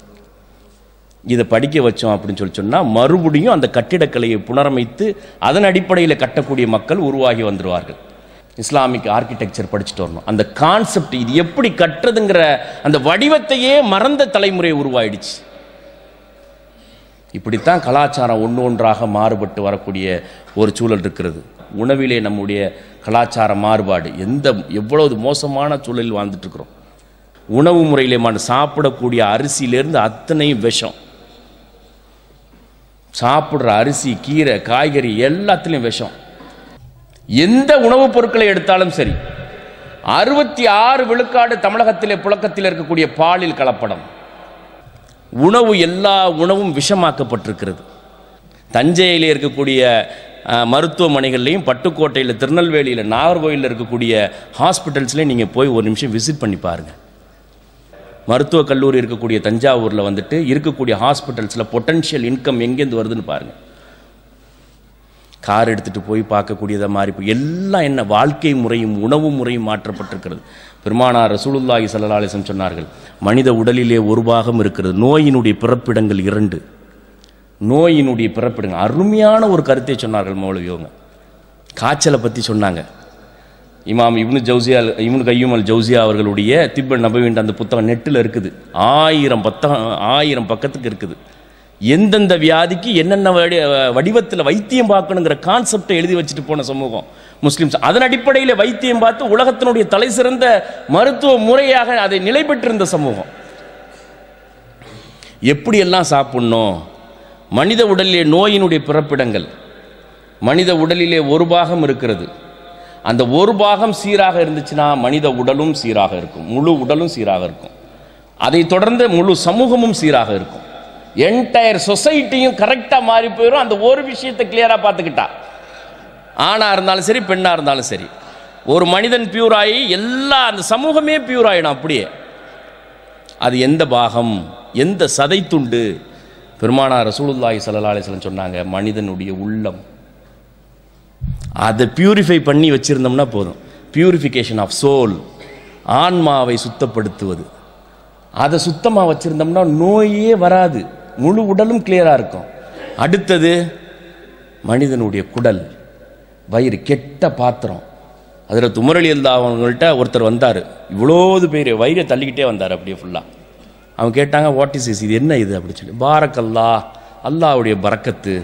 இதை படிக்க வச்சோம் அப்படின்னு சொன்னால் மறுபடியும் அந்த கட்டிடக்கலையை புனரமைத்து அதன் அடிப்படையில் கட்டக்கூடிய மக்கள் உருவாகி வந்துடுவார்கள். இஸ்லாமிக் ஆர்கிடெக்சர் படிச்சுட்டு வரணும். அந்த கான்செப்ட், இது எப்படி கட்டுறதுங்கிற அந்த வடிவத்தையே மறந்த தலைமுறை உருவாயிடுச்சு. இப்படித்தான் கலாச்சாரம் ஒன்றாக மாறுபட்டு வரக்கூடிய ஒரு சூழல் இருக்கிறது. உணவிலே நம்முடைய கலாச்சார மாறுபாடு எவ்வளவு மோசமான சூழலில் வாழ்ந்துட்டு இருக்கிறோம். உணவு முறையிலே சாப்பிடக்கூடிய அரிசியிலேருந்து அத்தனையும் விஷம். சாப்பிட்ற அரிசி, கீரை, காய்கறி எல்லாத்துலேயும் விஷம். எந்த உணவுப் பொருட்களை எடுத்தாலும் சரி, 66 விழுக்காடு தமிழகத்திலே புழக்கத்தில் இருக்கக்கூடிய பாலில் கலப்படம். எல்லா உணவும் விஷமாக்கப்பட்டிருக்கிறது. தஞ்சையில் இருக்கக்கூடிய மருத்துவமனைகள்லையும், பட்டுக்கோட்டையில், திருநெல்வேலியில், நாகர்கோயிலில் இருக்கக்கூடிய ஹாஸ்பிட்டல்ஸ்லேயும் நீங்கள் போய் ஒரு நிமிஷம் விசிட் பண்ணி பாருங்கள். மருத்துவக் கல்லூரி இருக்கக்கூடிய தஞ்சாவூரில் வந்துட்டு இருக்கக்கூடிய ஹாஸ்பிட்டல்ஸில் பொட்டன்ஷியல் இன்கம் எங்கேருந்து வருதுன்னு பாருங்கள். கார் எடுத்துகிட்டு போய் பார்க்கக்கூடியதாக மாறி போய் எல்லாம் என்ன வாழ்க்கை முறையும் உணவு முறையும் மாற்றப்பட்டிருக்கிறது. பெருமானார் ரசூலுல்லாஹி ஸல்லல்லாஹு அலைஹி வஸல்லம் சொன்னார்கள், மனித உடலிலே ஒரு பாகம் இருக்கிறது, நோயினுடைய பிறப்பிடங்கள் 2. நோயினுடைய பிறப்பிடங்கள். அருமையான ஒரு கருத்தை சொன்னார்கள் மௌலவியோங்க. காய்ச்சலை பற்றி சொன்னாங்க. இமாம் இப்னு கையூம் அல் ஜௌசியா அவர்களுடைய திப்ப நபவின்ற அந்த புத்தகம் நெட்டில் இருக்குது. 1000 பக்கத்துக்கு இருக்குது. எந்தெந்த வியாதிக்கு என்னென்ன வடிவத்தில் வைத்தியம் பார்க்கணுங்கிற கான்செப்டை எழுதி வச்சுட்டு போன சமூகம் முஸ்லிம்ஸ். அதன் அடிப்படையில் வைத்தியம் பார்த்து உலகத்தினுடைய தலை சிறந்த மருத்துவ முறையாக அதை நிலை பெற்றிருந்த சமூகம். எப்படியெல்லாம் சாப்பிடணும், மனித உடலிலே நோயினுடைய பிறப்பிடங்கள், மனித உடலிலே ஒரு பாகம் இருக்கிறது. அந்த ஒரு பாகம் சீராக இருந்துச்சுன்னா மனித உடலும் சீராக இருக்கும், முழு உடலும் சீராக இருக்கும். அதை தொடர்ந்து முழு சமூகமும் சீராக இருக்கும். என்டையர் சொசைட்டியும் கரெக்டாக மாறி போயிடும். அந்த ஒரு விஷயத்தை கிளியராக பார்த்துக்கிட்டா, ஆணாக இருந்தாலும் சரி பெண்ணாக இருந்தாலும் சரி, ஒரு மனிதன் பியூர் ஆகி எல்லா அந்த சமூகமே பியூர் ஆகிடும். அப்படியே அது எந்த பாகம், எந்த சதை துண்டு? பெருமானார் ரசூலுல்லாஹி ஸல்லல்லாஹு அலைஹி வஸல்லம் சொன்னாங்க, மனிதனுடைய உள்ளம். அதை பியூரிஃபை பண்ணி வச்சிருந்தோம்னா போதும். பியூரிஃபிகேஷன் ஆஃப் சோல், ஆன்மாவை சுத்தப்படுத்துவது. அதை சுத்தமாக வச்சிருந்தோம்னா நோயே வராது, முழு உடலும் கிளியராக இருக்கும். அடுத்தது மனிதனுடைய குடல், வயிறு, கெட்ட பாத்திரம். அதில் உமர் ரலியல்லாஹு அவங்கள்ட்ட ஒருத்தர் வந்தார், இவ்வளோது பேர் வயிறை தள்ளிக்கிட்டே வந்தார் அப்படியே ஃபுல்லாக. அவங்க கேட்டாங்க, வாட் இஸ் இஸ், இது என்ன இது அப்படின்னு சொல்லி. பாரக்கல்லா, அல்லாஹ்வுடைய பரக்கத்து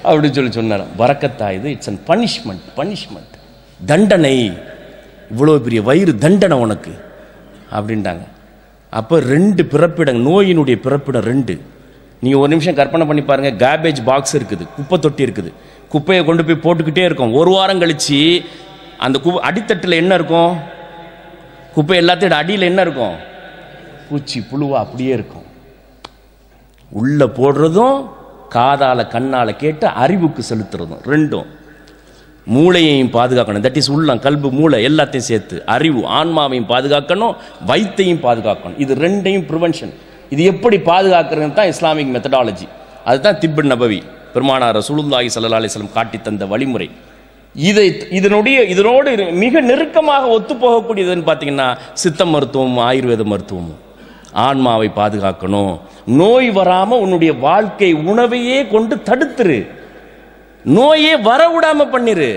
அப்படின்னு சொல்லி சொன்னார். பரக்கத்தா இது? இட்ஸ் அன் பனிஷ்மெண்ட், தண்டனை. இவ்வளோ பெரிய வயிறு தண்டனை உனக்கு அப்படின்ட்டாங்க. அப்போ 2 பிறப்பிடம், நோயினுடைய பிறப்பிடம் 2. நீங்கள் ஒரு நிமிஷம் கற்பனை பண்ணி பாருங்கள். கார்பேஜ் பாக்ஸ் இருக்குது, குப்பை தொட்டி இருக்குது, குப்பையை கொண்டு போய் போட்டுக்கிட்டே இருக்கும். ஒரு வாரம் கழித்து அந்த அடித்தட்டில் என்ன இருக்கும்? குப்பை எல்லாத்தையும் அடியில் என்ன இருக்கும்? பூச்சி புழுவா அப்படியே இருக்கும். உள்ளே போடுறதும் காதால கண்ணால் கேட்டு அறிவுக்கு செலுத்துறதும் 2ம். மூளையையும் பாதுகாக்கணும். தட் இஸ் உள்ளம், கல்பு, மூளை எல்லாத்தையும் சேர்த்து. அறிவு, ஆன்மாவையும் பாதுகாக்கணும், வயிற்றையும் பாதுகாக்கணும். இது 2ஐயும் ப்ரிவென்ஷன். இது எப்படி பாதுகாக்கிறது தான் இஸ்லாமிக் மெத்தடாலஜி. அதுதான் திப்பு நபவி பெருமானார் ரசூலுல்லாஹி ஸல்லல்லாஹு அலைஹி வஸல்லம் காட்டி தந்த வழிமுறை. இதனோடு மிக நெருக்கமாக ஒத்துப்போகக்கூடியதுன்னு பார்த்தீங்கன்னா சித்த மருத்துவமும் ஆயுர்வேத மருத்துவமும். ஆன்மாவை பாதுகாக்கணும், நோய் வராமல் உன்னுடைய வாழ்க்கை உணவையே கொண்டு தடுத்துரு, நோயே வரவிடாம பண்ணிரு.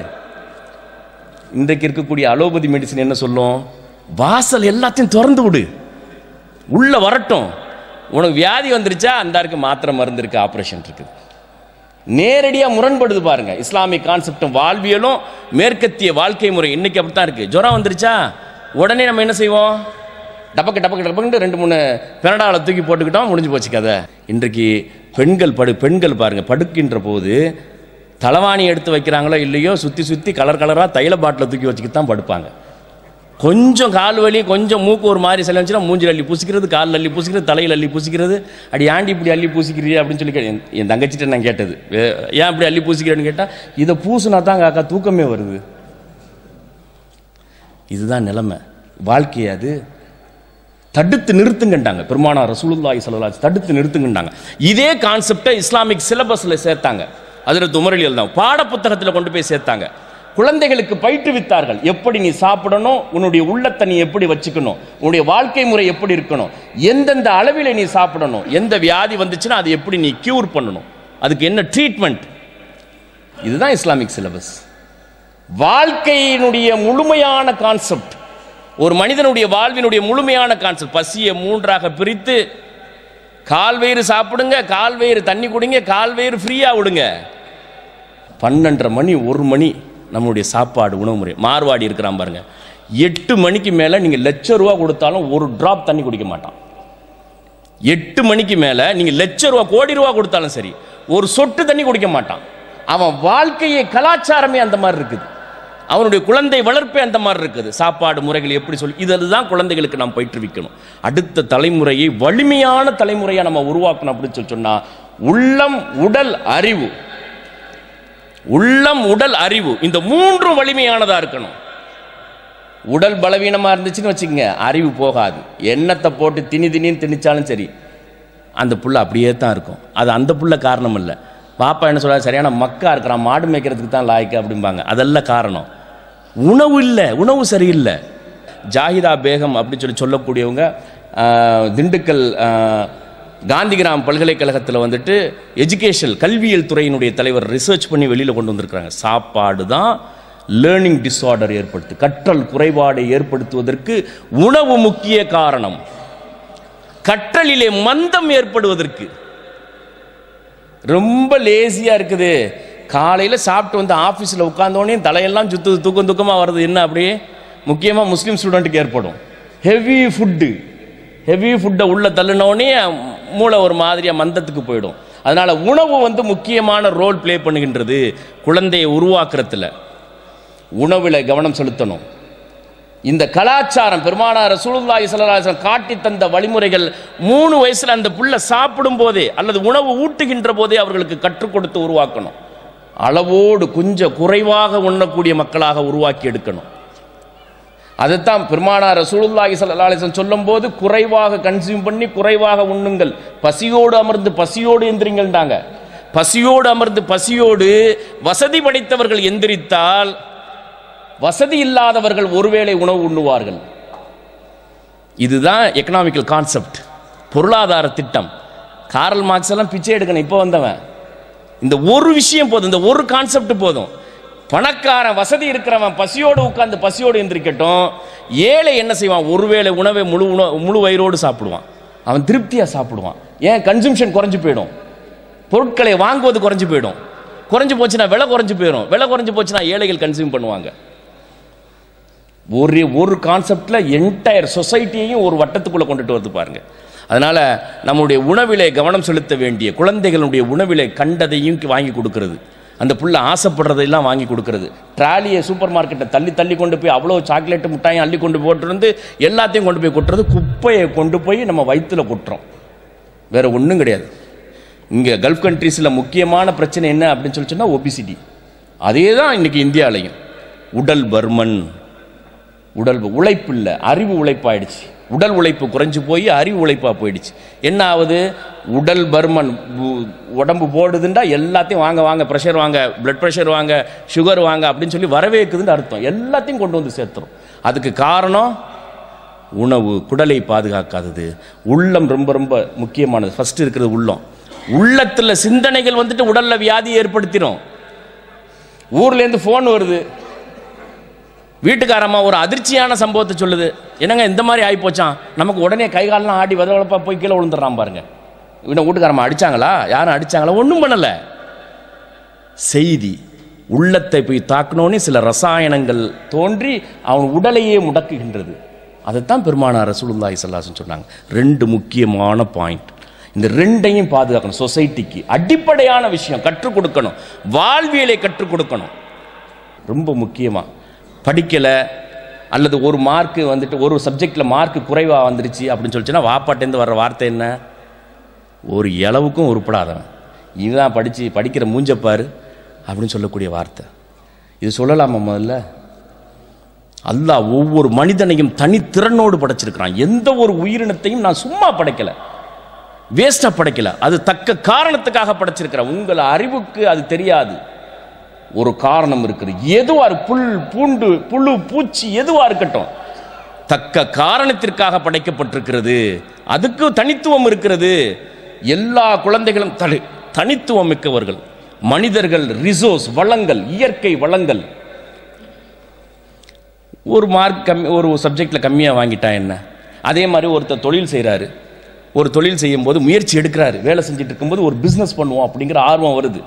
இன்றைக்கு இருக்கக்கூடிய அலோபதி மெடிசின் என்ன சொல்லும்? வாசல் எல்லாத்தையும் திறந்து விடு, உள்ள வரட்டும். உனக்கு வியாதி வந்துருச்சா, அந்த இருக்கு மாத்திரை மருந்து இருக்கு, ஆப்ரேஷன் இருக்குது. நேரடியாக முரண்படுது பாருங்க. இஸ்லாமிக் கான்செப்டும் வாழ்வியலும் மேற்கத்திய வாழ்க்கை முறை இன்னைக்கு அப்படித்தான் இருக்கு. ஜுரம் வந்துருச்சா உடனே நம்ம என்ன செய்வோம்? டபக்கு 2-3 பெனடாவில் தூக்கி போட்டுக்கிட்டோம், முடிஞ்சு போச்சு கதை. இன்றைக்கு பெண்கள் பாருங்க, படுக்கின்ற போது தலைவாணி எடுத்து வைக்கிறாங்களோ இல்லையோ, சுற்றி கலராக தைல பாட்டில் தூக்கி வச்சுக்கிட்டு தான் படுப்பாங்க. கொஞ்சம் கால் வலி, கொஞ்சம் மூக்கு ஒரு மாதிரி செலவுச்சுன்னா மூஞ்சில் அள்ளி பூசிக்கிறது, காலில் அள்ளி பூசிக்கிறது, தலையில் அள்ளி பூசிக்கிறது. அடி ஆண்டி இப்படி அள்ளி பூசிக்கிறீ அப்படின்னு சொல்லி என் தங்கச்சிட்ட நான் கேட்டது, ஏன் இப்படி அள்ளி பூசிக்கிறேன்னு கேட்டால், இதை பூசுனா தான் காக்கா தூக்கமே வருது. இதுதான் நிலைமை. வாழ்க்கையை அது தடுத்து நிறுத்துங்கண்டாங்க பெருமானார் ரசூலுல்லாஹி ஸல்லல்லாஹு அலைஹி வஸல்லம். தடுத்து நிறுத்துங்கண்டாங்க. இதே கான்செப்டை இஸ்லாமிக் சிலபஸில் சேர்த்தாங்க. அதில் உமர் ரலியல்லாஹு பாட புத்தகத்தில் கொண்டு போய் சேர்த்தாங்க. குழந்தைகளுக்கு பயிற்றுவித்தார்கள், எப்படி நீ சாப்பிடணும், உன்னுடைய உள்ளத்தை நீ எப்படி வச்சுக்கணும், உன்னுடைய வாழ்க்கை முறை எப்படி இருக்கணும், எந்தெந்த அளவில் நீ சாப்பிடணும், எந்த வியாதி வந்துச்சுன்னா அதை எப்படி நீ கியூர் பண்ணணும், அதுக்கு என்ன ட்ரீட்மெண்ட். இதுதான் இஸ்லாமிக் சிலபஸ். வாழ்க்கையினுடைய முழுமையான கான்செப்ட், ஒரு மனிதனுடைய வாழ்வினுடைய முழுமையான கான்செப்ட். பசியை 3ஆக பிரித்து, கால்வயிறு சாப்பிடுங்க, கால்வயிறு தண்ணி குடிங்க, கால்வயிறு ஃப்ரீயாக விடுங்க. 12:30 மணி 1 மணி நம்மளுடைய சாப்பாடு உணவு முறை. மார்வாடி இருக்கிறான் பாருங்க, 8 மணிக்கு மேலே நீங்கள் ₹1,00,000 கொடுத்தாலும் ஒரு டிராப் தண்ணி குடிக்க மாட்டான். 8 மணிக்கு மேலே நீங்கள் ₹1,00,000 கோடி ரூபா கொடுத்தாலும் சரி, ஒரு சொட்டு தண்ணி குடிக்க மாட்டான். அவன் வாழ்க்கையை கலாச்சாரமே அந்த மாதிரி இருக்குது, அவனுடைய குழந்தை வளர்ப்பே அந்த மாதிரி இருக்குது. சாப்பாடு முறைகள் எப்படி சொல்லி, இதெல்லாம் குழந்தைகளுக்கு நாம் பயிற்றுவிக்கணும். அடுத்த தலைமுறையை வலிமையான தலைமுறையாக நம்ம உருவாக்கணும் அப்படின்னு சொல்லி சொன்னால், உள்ளம் உடல் அறிவு, உள்ளம் உடல் அறிவு, இந்த 3 வலிமையானதாக இருக்கணும். உடல் பலவீனமாக இருந்துச்சுன்னு வச்சுக்கோங்க, அறிவு போகாது. எண்ணத்தை போட்டு திணின்னு திணிச்சாலும் சரி, அந்த புள்ள அப்படியே தான் இருக்கும். அது அந்த புள்ள காரணம் இல்லை, பாப்பா என்ன சொல்கிறார், சரியான மக்கா இருக்கிறான், மாடு மேய்க்கிறதுக்கு தான் லாய்க்கு அப்படிம்பாங்க. அதெல்லாம் காரணம் உணவு இல்லை, உணவு சரியில்லை. ஜாஹிதா பேகம் அப்படின்னு சொல்லக்கூடியவங்க திண்டுக்கல் காந்திகிராம் பல்கலைக்கழகத்தில் வந்துட்டு எஜுகேஷன் கல்வியல் துறையினுடைய தலைவர் ரிசர்ச் பண்ணி வெளியில் கொண்டு வந்திருக்கிறாங்க. சாப்பாடு தான் லேர்னிங் டிஸார்டர் கற்றல் குறைபாடை ஏற்படுத்துவதற்கு உணவு முக்கிய காரணம். கற்றலிலே மந்தம் ஏற்படுவதற்கு. ரொம்ப லேசியா இருக்குது. காலையில் சாப்பிட்டு வந்து ஆஃபீஸில் உட்கார்ந்தோடனே தலையெல்லாம் சுத்து தூக்கம் தூக்கமாக வருது. என்ன அப்படியே முக்கியமாக முஸ்லீம் ஸ்டூடெண்ட்டுக்கு ஏற்படும். ஹெவி ஃபுட்டை உள்ள தள்ளினோடனே மூளை ஒரு மாதிரியாக மந்தத்துக்கு போயிடும். அதனால் உணவு வந்து முக்கியமான ரோல் ப்ளே பண்ணுகின்றது குழந்தையை உருவாக்குறதுல. உணவில் கவனம் செலுத்தணும். இந்த கலாச்சாரம் பெருமானார் ரசூலுல்லாஹி ஸல்லல்லாஹு அலைஹி வஸல்லம் காட்டி தந்த வழிமுறைகள் 3 வயசுல அந்த புள்ள சாப்பிடும் போதே அல்லது உணவு ஊட்டுகின்ற போதே அவர்களுக்கு கற்றுக் கொடுத்து உருவாக்கணும். அளவோடு கொஞ்சம் குறைவாக உண்ணக்கூடிய மக்களாக உருவாக்கி எடுக்கணும். அதைத்தான் பெருமானார் ரசூலுல்லாஹி ஸல்லல்லாஹு அலைஹி வஸல்லம் சொல்லும் போது குறைவாக கன்சியூம் பண்ணி குறைவாக உண்ணுங்கள், பசியோடு அமர்ந்து பசியோடு எந்திரிங்கள்டாங்க. பசியோடு அமர்ந்து பசியோடு வசதி படைத்தவர்கள் எந்திரித்தால் வசதி இல்லாதவர்கள் ஒருவேளை உணவு உண்ணுவார்கள். இதுதான் எக்கனாமிக்கல் கான்செப்ட், பொருளாதார திட்டம். காரல் மார்க்ஸ் எல்லாம் பிச்சை எடுக்கணும், இப்போ வந்தவன். இந்த ஒரு விஷயம் போதும், இந்த ஒரு கான்செப்ட் போதும். பணக்காரன் வசதி இருக்கிறவன் பசியோடு உட்கார்ந்து பசியோடு எந்திரிக்கட்டும். ஏழை என்ன செய்வான், ஒருவேளை உணவை முழு வயிறோடு சாப்பிடுவான். அவன் திருப்தியாக சாப்பிடுவான். ஏன், கன்சம்ஷன் குறைஞ்சு போயிடும், பொருட்களை வாங்குவது குறைஞ்சு போயிடும். குறைஞ்சு போச்சுன்னா விலை குறைஞ்சு போயிடும், விலை குறைஞ்சு போச்சுன்னா ஏழைகள் கன்சியூம் பண்ணுவாங்க. ஒரு கான்செப்டில் என்டையர் சொசைட்டியையும் ஒரு வட்டத்துக்குள்ளே கொண்டுட்டு வந்து பாருங்க. அதனால் நம்முடைய உணவிலே கவனம் செலுத்த வேண்டிய, குழந்தைகளுடைய உணவிலே கண்டதையும் வாங்கி கொடுக்கறது, அந்த புள்ள ஆசைப்படுறதையெல்லாம் வாங்கி கொடுக்கறது. ட்ராலியை சூப்பர் மார்க்கெட்டை தள்ளி கொண்டு போய் அவ்வளோ சாக்லேட்டு மிட்டாயும் அள்ளி கொண்டு போட்டுருந்து எல்லாத்தையும் கொண்டு போய் கொட்டுறது, குப்பையை கொண்டு போய் நம்ம வயிற்றில் கொட்டுறோம். வேறு ஒன்றும் கிடையாது. இங்கே கல்ஃப் கண்ட்ரீஸில் முக்கியமான பிரச்சனை என்ன அப்படின்னு சொல்லி சொன்னால் ஒபிசிட்டி. அதே தான் இன்றைக்கி இந்தியாவிலையும். உடல் பருமன், உடல் உழைப்பு இல்லை, அறிவு உழைப்பாயிடுச்சு. உடல் உழைப்பு குறைஞ்சு போய் அறிவு உழைப்பாக போயிடுச்சு. என்ன ஆகுது, உடல் பருமன், உடம்பு போடுதுண்டா எல்லாத்தையும் வாங்க ப்ரெஷர் வாங்க, பிளட் ப்ரெஷர் வாங்க, சுகர் வாங்க அப்படின்னு சொல்லி வரவேற்குதுன்னு அர்த்தம். எல்லாத்தையும் கொண்டு வந்து சேர்த்துரும். அதுக்கு காரணம் உணவு, குடலை பாதுகாக்காதது. உள்ளம் ரொம்ப ரொம்ப முக்கியமானது. ஃபர்ஸ்ட் இருக்கிறது உள்ளம். உள்ளத்தில் சிந்தனைகள் வந்துட்டு உடல்ல வியாதியை ஏற்படுத்திடும். ஊர்லேருந்து ஃபோன் வருது, வீட்டுக்காரம்மா ஒரு அதிர்ச்சியான சம்பவத்தை சொல்லுது. என்னங்க இந்த மாதிரி ஆகி போச்சான், நமக்கு உடனே கைகாலெலாம் ஆடி வதவளப்பாக போய் கீழே விழுந்துடுறான் பாருங்க. இவனை வீட்டுக்காரம்மா அடித்தாங்களா, யாரும் அடித்தாங்களா, ஒன்றும் பண்ணலை. செய்தி உள்ளத்தை போய் தாக்கினோன்னே சில ரசாயனங்கள் தோன்றி அவன் உடலையே முடக்குகின்றது. அதைத்தான் பெருமானார் ரசூலுல்லாஹி ஸல்லல்லாஹு அலைஹி வஸல்லம் சொன்னாங்க. 2 முக்கியமான பாயிண்ட். இந்த 2ஐயும் பாதுகாக்கணும். சொசைட்டிக்கு அடிப்படையான விஷயம் கற்றுக் கொடுக்கணும், வாழ்வியலை கற்றுக் கொடுக்கணும். ரொம்ப முக்கியமாக படிக்கலை அல்லது ஒரு மார்க்கு வந்துட்டு ஒரு சப்ஜெக்டில் மார்க்கு குறைவாக வந்துருச்சு அப்படின்னு சொல்லிச்சுன்னா வாப்பாட்டேருந்து வர்ற வார்த்தை என்ன, ஒரு இளவுக்கும் உருப்படாதவன், இதுதான் படிக்கிற மூஞ்சப்பாரு அப்படின்னு சொல்லக்கூடிய வார்த்தை. இது சொல்லலாமா? முதல்ல அல்லாஹ் ஒவ்வொரு மனிதனையும் தனித்திறனோடு படைச்சிருக்கிறான். எந்த ஒரு உயிரினத்தையும் நான் சும்மா படைக்கலை, வேஸ்டாக படைக்கலை, அது தக்க காரணத்துக்காக படைச்சிருக்கிறேன். உங்கள் அறிவுக்கு அது தெரியாது, ஒரு காரணம் இருக்குது. எதுவா புல் பூண்டு புழு பூச்சி எதுவா இருக்கட்டும், தக்க காரணத்திற்காக படைக்கப்பட்டிருக்கிறது. அதுக்கு தனித்துவம் இருக்கிறது. எல்லா குழந்தைகளும் தனித்துவம் மிக்கவர்கள். மனிதர்கள் ரிசோர்ஸ், வளங்கள், இயற்கை வளங்கள். ஒரு மார்க் கம்மி, ஒரு சப்ஜெக்டில் கம்மியாக வாங்கிட்டா என்ன? அதே மாதிரி ஒருத்தர் தொழில் செய்கிறாரு, ஒரு தொழில் செய்யும் போது முயற்சி எடுக்கிறாரு, வேலை செஞ்சுட்டு இருக்கும்போது ஒரு பிஸ்னஸ் பண்ணுவோம் அப்படிங்கிற ஆர்வம் வருது.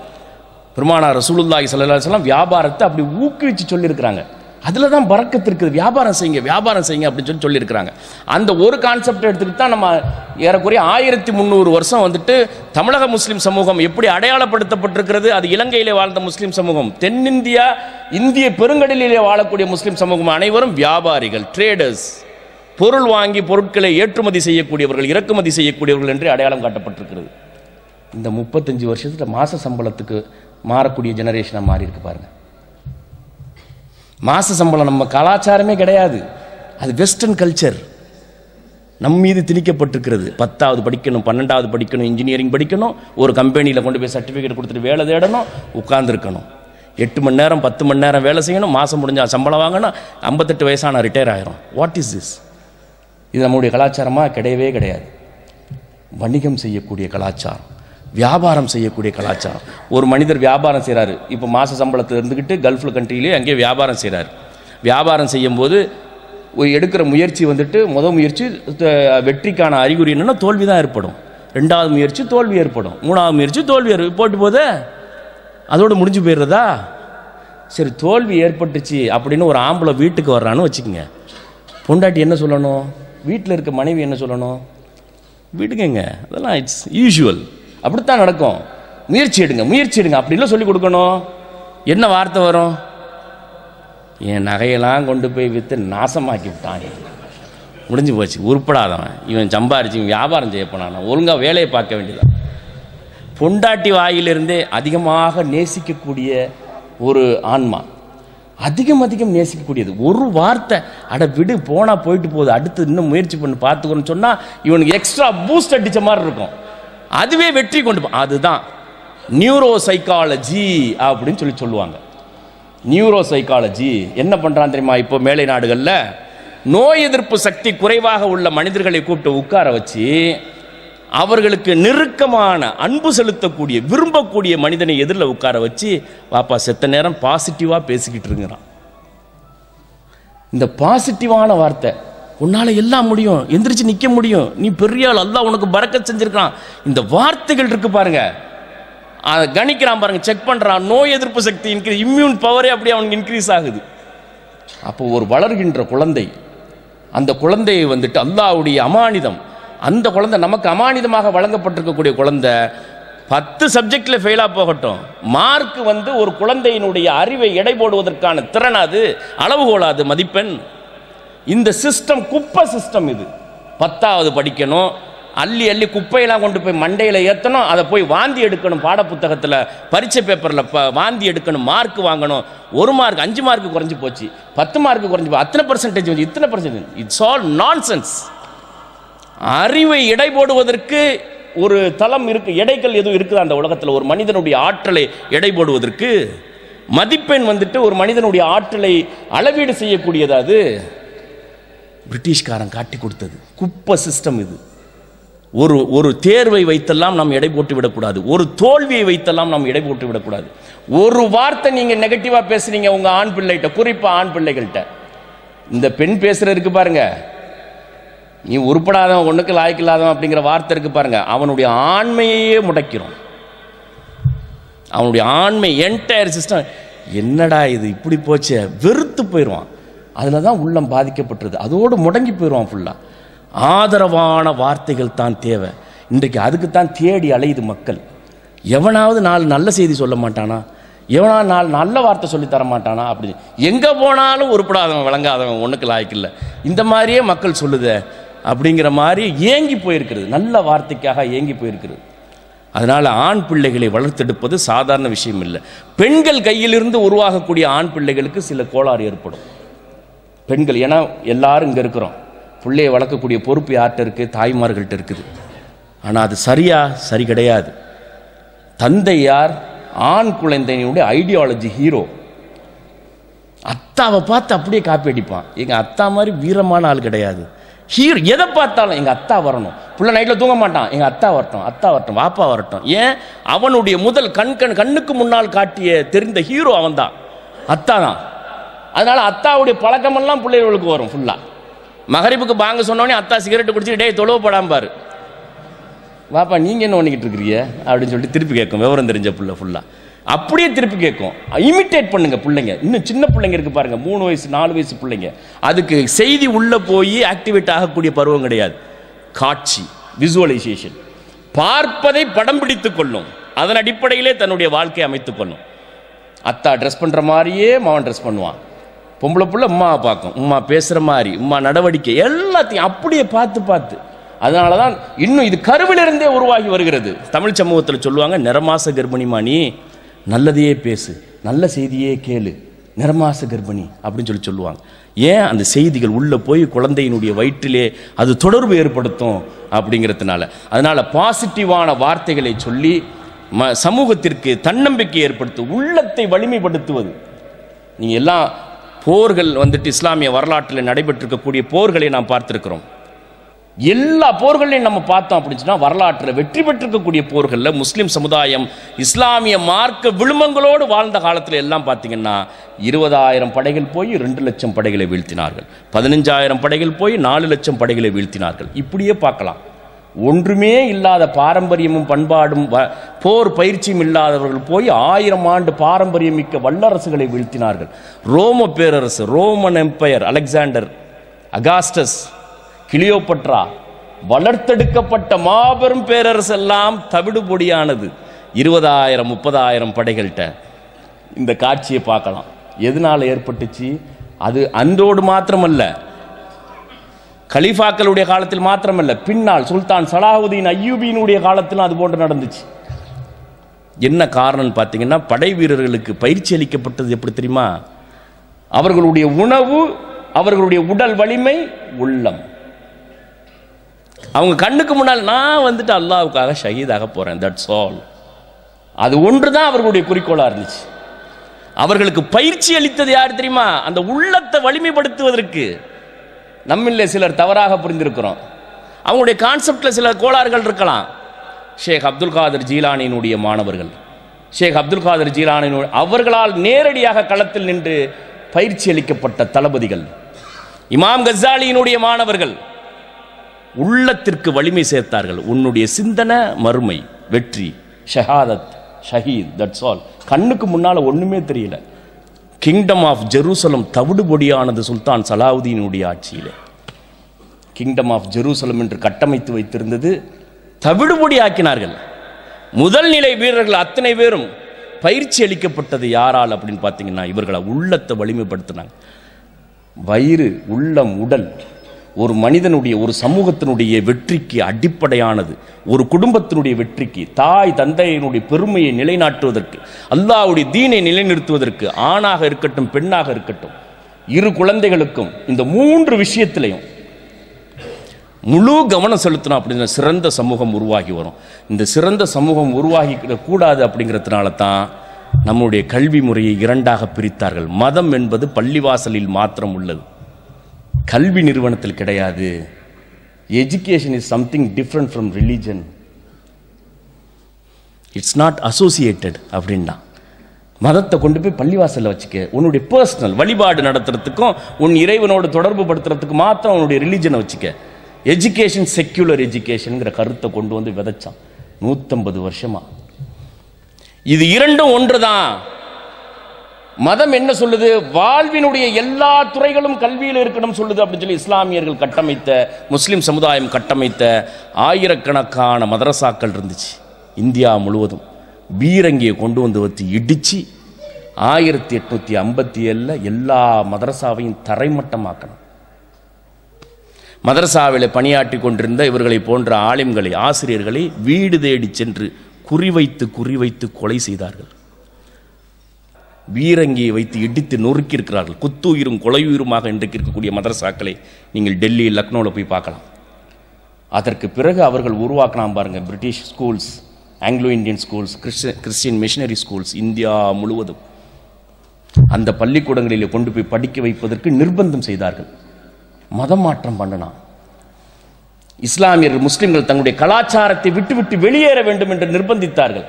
பெருமானார் ரசூலுல்லாஹி ஸல்லல்லாஹு அலைஹி வஸல்லம் வியாபாரத்தை அப்படி ஊக்குவிச்சு சொல்லியிருக்கிறாங்க. அதில் தான் பரக்கத்து இருக்குது. வியாபாரம் செய்யுங்க அப்படின்னு சொல்லியிருக்கிறாங்க. அந்த ஒரு கான்செப்ட் எடுத்துக்கிட்டு தான் நம்ம ஏறக்குறைய 1300 வருஷம் வந்துட்டு தமிழக முஸ்லீம் சமூகம் எப்படி அடையாளப்படுத்தப்பட்டிருக்கிறது. அது இலங்கையிலே வாழ்ந்த முஸ்லீம் சமூகம், தென்னிந்தியா இந்திய பெருங்கடலிலே வாழக்கூடிய முஸ்லீம் சமூகம் அனைவரும் வியாபாரிகள், ட்ரேடர்ஸ், பொருள் வாங்கி பொருட்களை ஏற்றுமதி செய்யக்கூடியவர்கள், இறக்குமதி செய்யக்கூடியவர்கள் என்று அடையாளம் காட்டப்பட்டிருக்கிறது. இந்த 35 வருஷத்தில் மாத சம்பளத்துக்கு மாறக்கூடிய ஜெனரேஷனாக மாறி இருக்கு பாருங்க. மாத சம்பளம் நம்ம கலாச்சாரமே கிடையாது, அது வெஸ்டர்ன் கல்ச்சர். நம் மீது திணிக்கப்பட்டிருக்கிறது. 10வது படிக்கணும், 12வது படிக்கணும், இன்ஜினியரிங் படிக்கணும், ஒரு கம்பெனியில் கொண்டு போய் சர்டிஃபிகேட் கொடுத்துட்டு வேலை தேடணும், உட்கார்ந்துருக்கணும், 8 மணி நேரம் 10 மணி நேரம் வேலை செய்யணும், மாதம் முடிஞ்சால் சம்பளம் வாங்கணும், 58 வயசான ரிட்டையர் ஆகிரும். What is this? இது நம்முடைய கலாச்சாரமாக கிடையவே கிடையாது. வணிகம் செய்யக்கூடிய கலாச்சாரம், வியாபாரம் செய்யக்கூடிய கலாச்சாரம். ஒரு மனிதர் வியாபாரம் செய்கிறாரு, இப்போ மாத சம்பளத்தில் இருந்துக்கிட்டு கல்ஃபில் கண்ட்ரியிலே அங்கேயே வியாபாரம் செய்கிறார். வியாபாரம் செய்யும்போது எடுக்கிற முயற்சி வந்துட்டு முதல் முயற்சி வெற்றிக்கான அறிகுறி என்னென்னா தோல்வி தான் ஏற்படும். 2வது முயற்சி தோல்வி ஏற்படும், 3வது முயற்சி தோல்வி போட்டு போதே அதோடு முடிஞ்சு போயிடுறதா? சரி, தோல்வி ஏற்பட்டுச்சு அப்படின்னு ஒரு ஆம்பளை வீட்டுக்கு வர்றான்னு வச்சுக்கோங்க. பொண்டாட்டி என்ன சொல்லணும்? வீட்டில் இருக்க மனைவி என்ன சொல்லணும்? வீட்டுக்குங்க, அதெல்லாம் இட்ஸ் யூஷுவல், அப்படித்தான் நடக்கும், முயற்சி எடுங்க முயற்சி எடுங்க அப்படின்லாம் சொல்லி கொடுக்கணும். என்ன வார்த்தை வரும்? என் நகையெல்லாம் கொண்டு போய் விற்று நாசமாக்கி விட்டான், முடிஞ்சு போச்சு, உருப்படாதவன் இவன், சம்பாரிச்சு வியாபாரம் செய்ய போனான், ஒழுங்காக வேலையை பார்க்க வேண்டியதான். பொண்டாட்டி வாயிலிருந்தே அதிகமாக நேசிக்கக்கூடிய ஒரு ஆன்மா, அதிகம் நேசிக்கக்கூடியது. ஒரு வார்த்தை அட விடு போனா போயிட்டு போகுது, அடுத்து இன்னும் முயற்சி பண்ணி பார்த்துக்கணும்னு சொன்னால் இவனுக்கு எக்ஸ்ட்ரா பூஸ்ட் அடித்த மாதிரி இருக்கும், அதுவே வெற்றி கொண்டு. அதுதான் நியூரோ சைக்காலஜி அப்படின்னு சொல்லுவாங்க. நியூரோ சைக்காலஜி என்ன பண்ணுறான் தெரியுமா? இப்போ மேலை நாடுகளில் நோய் எதிர்ப்பு சக்தி குறைவாக உள்ள மனிதர்களை கூப்பிட்டு உட்கார வச்சு அவர்களுக்கு நெருக்கமான அன்பு செலுத்தக்கூடிய விரும்பக்கூடிய மனிதனை எதிரில் உட்கார வச்சு, வாப்பா செத்த நேரம் பாசிட்டிவாக பேசிக்கிட்டு இருக்கிறான். இந்த பாசிட்டிவான வார்த்தை, உன்னால் எல்லாம் முடியும், எந்திரிச்சு நிற்க முடியும், நீ பெரிய ஆள், அல்லாஹ் உனக்கு பரக்கத் செஞ்சிருக்கான், இந்த வார்த்தைகள் இருக்கு பாருங்க, அதை கணிக்கிறான் பாருங்க, செக் பண்ணுறான், நோய் எதிர்ப்பு சக்தி இன்க்ரீஸ், இம்யூன் பவரே அப்படியே அவனுக்கு இன்க்ரீஸ் ஆகுது. அப்போ ஒரு வளர்கின்ற குழந்தை, அந்த குழந்தையை வந்துட்டு அல்லாஹ்வுடைய அமானிதம், அந்த குழந்தை நமக்கு அமானிதமாக வழங்கப்பட்டிருக்கக்கூடிய குழந்தை 10 சப்ஜெக்டில் ஃபெயிலாக போகட்டும், மார்க் ஒரு குழந்தையினுடைய அறிவை எடை போடுவதற்கான திறன், அது அளவுகோலாது மதிப்பெண். இந்த சிஸ்டம் குப்பை சிஸ்டம். இது 10வது படிக்கணும், அள்ளி குப்பையெல்லாம் கொண்டு போய் மண்டையில் ஏற்றணும், அதை போய் வாந்தி எடுக்கணும், பாட புத்தகத்தில் பரீட்சை பேப்பரில் வாந்தி எடுக்கணும், மார்க் வாங்கணும், 1 மார்க் 5 மார்க் குறைஞ்சி போச்சு, 10 மார்க் குறைஞ்சி போச்சு, அத்தனை பர்சன்டேஜ் வந்து இத்தனை பர்சன்டேஜ். It's all nonsense. அறிவை எடை போடுவதற்கு ஒரு தளம் இருக்கு, எடைகள் எதுவும் இருக்குது அந்த உலகத்தில்? ஒரு மனிதனுடைய ஆற்றலை எடை போடுவதற்கு மதிப்பெண் ஒரு மனிதனுடைய ஆற்றலை அளவீடு செய்யக்கூடியது. அது பிரிட்டிஷ்காரன் காட்டி கொடுத்தது குப்பை சிஸ்டம். இது ஒரு தேர்வை வைத்தெல்லாம் நாம் எடை போட்டு விடக்கூடாது, ஒரு தோல்வியை வைத்தெல்லாம் நாம் எடை போட்டு விடக்கூடாது. ஒரு வார்த்தை நீங்க நெகட்டிவா பேசுறீங்க உங்க ஆண் பிள்ளைகிட்ட, குறிப்பா ஆண் பிள்ளைகள்கிட்ட, இந்த பெண் பேசுறதுக்கு பாருங்க, நீ உருப்படாதவன், ஒண்ணுக்கு லாய்க்கில்லாதவன் அப்படிங்கிற வார்த்தை இருக்கு பாருங்க, அவனுடைய ஆண்மையே முடக்கிறோம். அவனுடைய ஆண்மை, என்டையர் சிஸ்டம், என்னடா இது இப்படி போச்சே, வெறுத்து போயிடுவான். அதில் தான் உள்ளம் பாதிக்கப்பட்டது, அதோடு முடங்கி போயிடுவான் ஃபுல்லாக. ஆதரவான வார்த்தைகள் தான் தேவை இன்றைக்கு, அதுக்கு தான் தேடி அலையுது மக்கள். எவனாவது 4 நல்ல செய்தி சொல்ல மாட்டானா? எவனாவது 4 நல்ல வார்த்தை சொல்லி தர மாட்டானா? அப்படி எங்கே போனாலும் உருப்படாதவன், விளங்காதவன், ஒன்றுக்கு லாய்க்கில்லை, இந்த மாதிரியே மக்கள் சொல்லுத அப்படிங்கிற மாதிரி ஏங்கி போயிருக்கிறது, நல்ல வார்த்தைக்காக ஏங்கி போயிருக்கிறது. அதனால் ஆண் பிள்ளைகளை வளர்த்தெடுப்பது சாதாரண விஷயம் இல்லை. பெண்கள் கையிலிருந்து உருவாகக்கூடிய ஆண் பிள்ளைகளுக்கு சில கோளாறு ஏற்படும். பெண்கள், ஏன்னா எல்லாரும் இங்கே இருக்கிறோம், பிள்ளையை வளர்க்கக்கூடிய பொறுப்பு யார்கிட்ட இருக்குது? தாய்மார்கள்ட்ட இருக்குது. ஆனால் அது சரி கிடையாது. தந்தை யார்? ஆண் குழந்தையினுடைய ஐடியாலஜி ஹீரோ. அத்தாவை பார்த்து அப்படியே காப்பி அடிப்பான். எங்கள் அத்தா மாதிரி வீரமான ஆள் கிடையாது. ஹீரோ எதை பார்த்தாலும் எங்கள் அத்தா வரணும், பிள்ளை நைட்டில் தூங்க மாட்டான், எங்கள் அத்தா வரட்டும், வாப்பா வரட்டும். ஏன்? அவனுடைய முதல் கண்ணுக்கு முன்னால் காட்டிய தெரிந்த ஹீரோ அவன் தான், அத்தா தான். அதனால அத்தாவுடைய பழக்கமெல்லாம் பிள்ளைகளுக்கு வரும் ஃபுல்லாக. மகரிப்புக்கு பாங்க சொன்னோடனே அத்தா சிகரெட்டு குடிச்சு டே தொழுவப்படாமல் பாரு, வாப்பா நீங்கள் என்ன பண்ணிக்கிட்டு இருக்கிறீங்க அப்படின்னு சொல்லிட்டு திருப்பி கேட்கும். விவரம் தெரிஞ்ச பிள்ளை ஃபுல்லாக அப்படியே திருப்பி கேட்கும். இமிட்டேட் பண்ணுங்க பிள்ளைங்க. இன்னும் சின்ன பிள்ளைங்க இருக்கு பாருங்க, 3 வயசு 4 வயசு பிள்ளைங்க, அதுக்கு செய்தி உள்ள போய் ஆக்டிவேட் ஆகக்கூடிய பருவம் கிடையாது. காட்சி, விசுவலைசேஷன், பார்ப்பதை படம் பிடித்துக் கொள்ளும், அதன் அடிப்படையிலே தன்னுடைய வாழ்க்கையை அமைத்துக் கொள்ளும். அத்தா ட்ரெஸ் பண்ணுற மாதிரியே மகன் ட்ரெஸ் பண்ணுவான். பொம்பளை பிள்ளை உம்மாவை பார்க்கும், உம்மா பேசுகிற மாதிரி, உம்மா நடவடிக்கை எல்லாத்தையும் அப்படியே பார்த்து. அதனால தான் இன்னும் இது கருவிலிருந்தே உருவாகி வருகிறது. தமிழ் சமூகத்தில் சொல்லுவாங்க, நிறமாச கர்ப்பிணிமா நீ நல்லதையே பேசு, நல்ல செய்தியே கேளு, நிறமாச கர்ப்பிணி அப்படின்னு சொல்லுவாங்க. ஏன்? அந்த செய்திகள் உள்ளே போய் குழந்தையினுடைய வயிற்றிலே அது தொடர்பு ஏற்படுத்தும் அப்படிங்கிறதுனால. அதனால் பாசிட்டிவான வார்த்தைகளை சொல்லி சமூகத்திற்கு தன்னம்பிக்கை ஏற்படுத்து, உள்ளத்தை வலிமைப்படுத்துவது. நீங்கள் எல்லாம் போர்கள் இஸ்லாமிய வரலாற்றில் நடைபெற்றிருக்கக்கூடிய போர்களை நாம் பார்த்துருக்கிறோம். எல்லா போர்களையும் நம்ம பார்த்தோம் அப்படின்னு சொன்னால் வரலாற்றில் வெற்றி பெற்றிருக்கக்கூடிய போர்களில் முஸ்லீம் சமுதாயம் இஸ்லாமிய மார்க்க விழுமங்களோடு வாழ்ந்த காலத்தில் எல்லாம் பார்த்தீங்கன்னா 20,000 படைகள் போய் 2 லட்சம் படைகளை வீழ்த்தினார்கள், 15,000 படைகள் போய் 4 லட்சம் படைகளை வீழ்த்தினார்கள். இப்படியே பார்க்கலாம். ஒன்றுமே இல்லாத பாரம்பரியமும் பண்பாடும் போர் பயிற்சியும் இல்லாதவர்கள் போய் 1000 ஆண்டு பாரம்பரியம் மிக்க வல்லரசுகளை வீழ்த்தினார்கள். ரோம பேரரசு, ரோமன் எம்பையர், அலெக்சாண்டர், அகாஸ்டஸ், கிளியோபட்ரா, வளர்த்தெடுக்கப்பட்ட மாபெரும் பேரரசு எல்லாம் தவிடுபொடியானது 20,000 30,000 படைகள்கிட்ட. இந்த காட்சியை பார்க்கலாம். எதனால் ஏற்பட்டுச்சு? அது அன்றோடு மாத்திரமல்ல, கலீஃபாக்களுடைய காலத்தில் மாத்திரமல்ல, பின்னால் சுல்தான் சலாஹுதீன் அய்யூபியினுடைய காலத்திலும் அது போன்று நடந்துச்சு. என்ன காரணம் பார்த்தீங்கன்னா, படை வீரர்களுக்கு பயிற்சி அளிக்கப்பட்டது எப்படி தெரியுமா? அவர்களுடைய உணவு, அவர்களுடைய உடல் வலிமை, உள்ளம். அவங்க கண்ணுக்கு முன்னால் நான் அல்லாஹ்வுக்காக ஷஹீதாக போறேன், தட்ஸ் ஆல். அது ஒன்று தான் அவர்களுடைய குறிக்கோளாக இருந்துச்சு. அவர்களுக்கு பயிற்சி அளித்தது யார் தெரியுமா? அந்த உள்ளத்தை வலிமைப்படுத்துவதற்கு. நம்மில் சிலர் தவறாக புரிந்திருக்கிறோம். அவங்களுடைய கான்செப்டில் சில கோளாறுகள் இருக்கலாம். ஷேக் அப்துல் காதர் ஜீலானியினுடைய மாணவர்கள், ஷேக் அப்துல் காதர் ஜீலானியினுடைய அவர்களால் நேரடியாக களத்தில் நின்று பயிற்சி அளிக்கப்பட்ட தளபதிகள், இமாம் கஸ்ஸாலியினுடைய மாணவர்கள் உள்ளத்திற்கு வலிமை சேர்த்தார்கள். உன்னுடைய சிந்தனை மறுமை, வெற்றி, ஷஹாதத், ஷஹீத், தட்ஸ் ஆல். கண்ணுக்கு முன்னால் ஒன்றுமே தெரியல. கிங்டம் ஆஃப் ஜெருசலம் தவிடுபொடியானது சுல்தான் சலாவுதீனுடைய ஆட்சியில். கிங்டம் ஆஃப் ஜெருசலம் என்று கட்டமைத்து வைத்திருந்தது தவிடுபொடி ஆக்கினார்கள். முதல் நிலை வீரர்கள் அத்தனை பேரும் பயிற்சி அளிக்கப்பட்டது யாரால் அப்படின்னு பார்த்தீங்கன்னா, இவர்களை உள்ளத்தை வலிமைப்படுத்தினாங்க. வயிறு, உள்ளம், உடல் ஒரு மனிதனுடைய, ஒரு சமூகத்தினுடைய வெற்றிக்கு அடிப்படையானது. ஒரு குடும்பத்தினுடைய வெற்றிக்கு, தாய் தந்தையினுடைய பெருமையை நிலைநாட்டுவதற்கு, அல்லாஹ்வுடைய தீனை நிலைநிறுத்துவதற்கு, ஆணாக இருக்கட்டும் பெண்ணாக இருக்கட்டும், இரு குழந்தைகளுக்கும் இந்த 3 விஷயத்திலையும் முழு கவனம் செலுத்தணும் அப்படிங்கிற சிறந்த சமூகம் உருவாகி வரும். இந்த சிறந்த சமூகம் உருவாகி கூடாது அப்படிங்கிறதுனால தான் நம்முடைய கல்வி முறையை 2ஆக பிரித்தார்கள். மதம் என்பது பள்ளிவாசலில் மாத்திரம் உள்ளது, கல்வி நிறுவனத்தில் கிடையாது. Education is something different from religion, it's not associated அப்படின்னா. மதத்தை கொண்டு போய் பள்ளிவாசலில் வச்சுக்க, உன்னுடைய பர்சனல் வழிபாடு நடத்துறதுக்கும் உன் இறைவனோடு தொடர்பு படுத்துறதுக்கு மாத்திரம் உன்னுடைய ரிலீஜனை வச்சுக்க. எஜுகேஷன் செக்யூலர் எஜுகேஷனுங்கிற கருத்தை கொண்டு வந்து விதைச்சான் 150 வருஷமா. இது இரண்டும் ஒன்று தான். மதம் என்ன சொல்லுது? வாழ்வினுடைய எல்லா துறைகளும் கல்வியில் இருக்கணும் சொல்லுது அப்படின்னு சொல்லி இஸ்லாமியர்கள் கட்டமைத்த, முஸ்லிம் சமுதாயம் கட்டமைத்த ஆயிரக்கணக்கான மதரசாக்கள் இருந்துச்சு இந்தியா முழுவதும். பீரங்கியை கொண்டு வந்து வச்சு இடிச்சு 1857 எல்லா மதரசாவையும் தரைமட்டமாக்கணும். மதரசாவில் பணியாற்றி கொண்டிருந்த இவர்களை போன்ற ஆலிம்களை, ஆசிரியர்களை வீடு தேடி சென்று குறிவைத்து கொலை செய்தார்கள். பீரங்கியை வைத்து இடித்து நொறுக்கி இருக்கிறார்கள். குத்துயிரும் கொலையுயிருமாக இன்றைக்கு இருக்கக்கூடிய மதரசாக்களை நீங்கள் டெல்லி, லக்னோவில் போய் பார்க்கலாம். அதற்கு பிறகு அவர்கள் உருவாக்கலாம் பாருங்க, British schools, Anglo Indian schools, Christian missionary schools India முழுவதும். அந்த பள்ளிக்கூடங்களில் கொண்டு போய் படிக்க வைப்பதற்கு நிர்பந்தம் செய்தார்கள். மதம் மாற்றம் பண்ணலாம். இஸ்லாமியர்கள், முஸ்லிம்கள் தங்களுடைய கலாச்சாரத்தை விட்டு வெளியேற வேண்டும் என்று நிர்பந்தித்தார்கள்.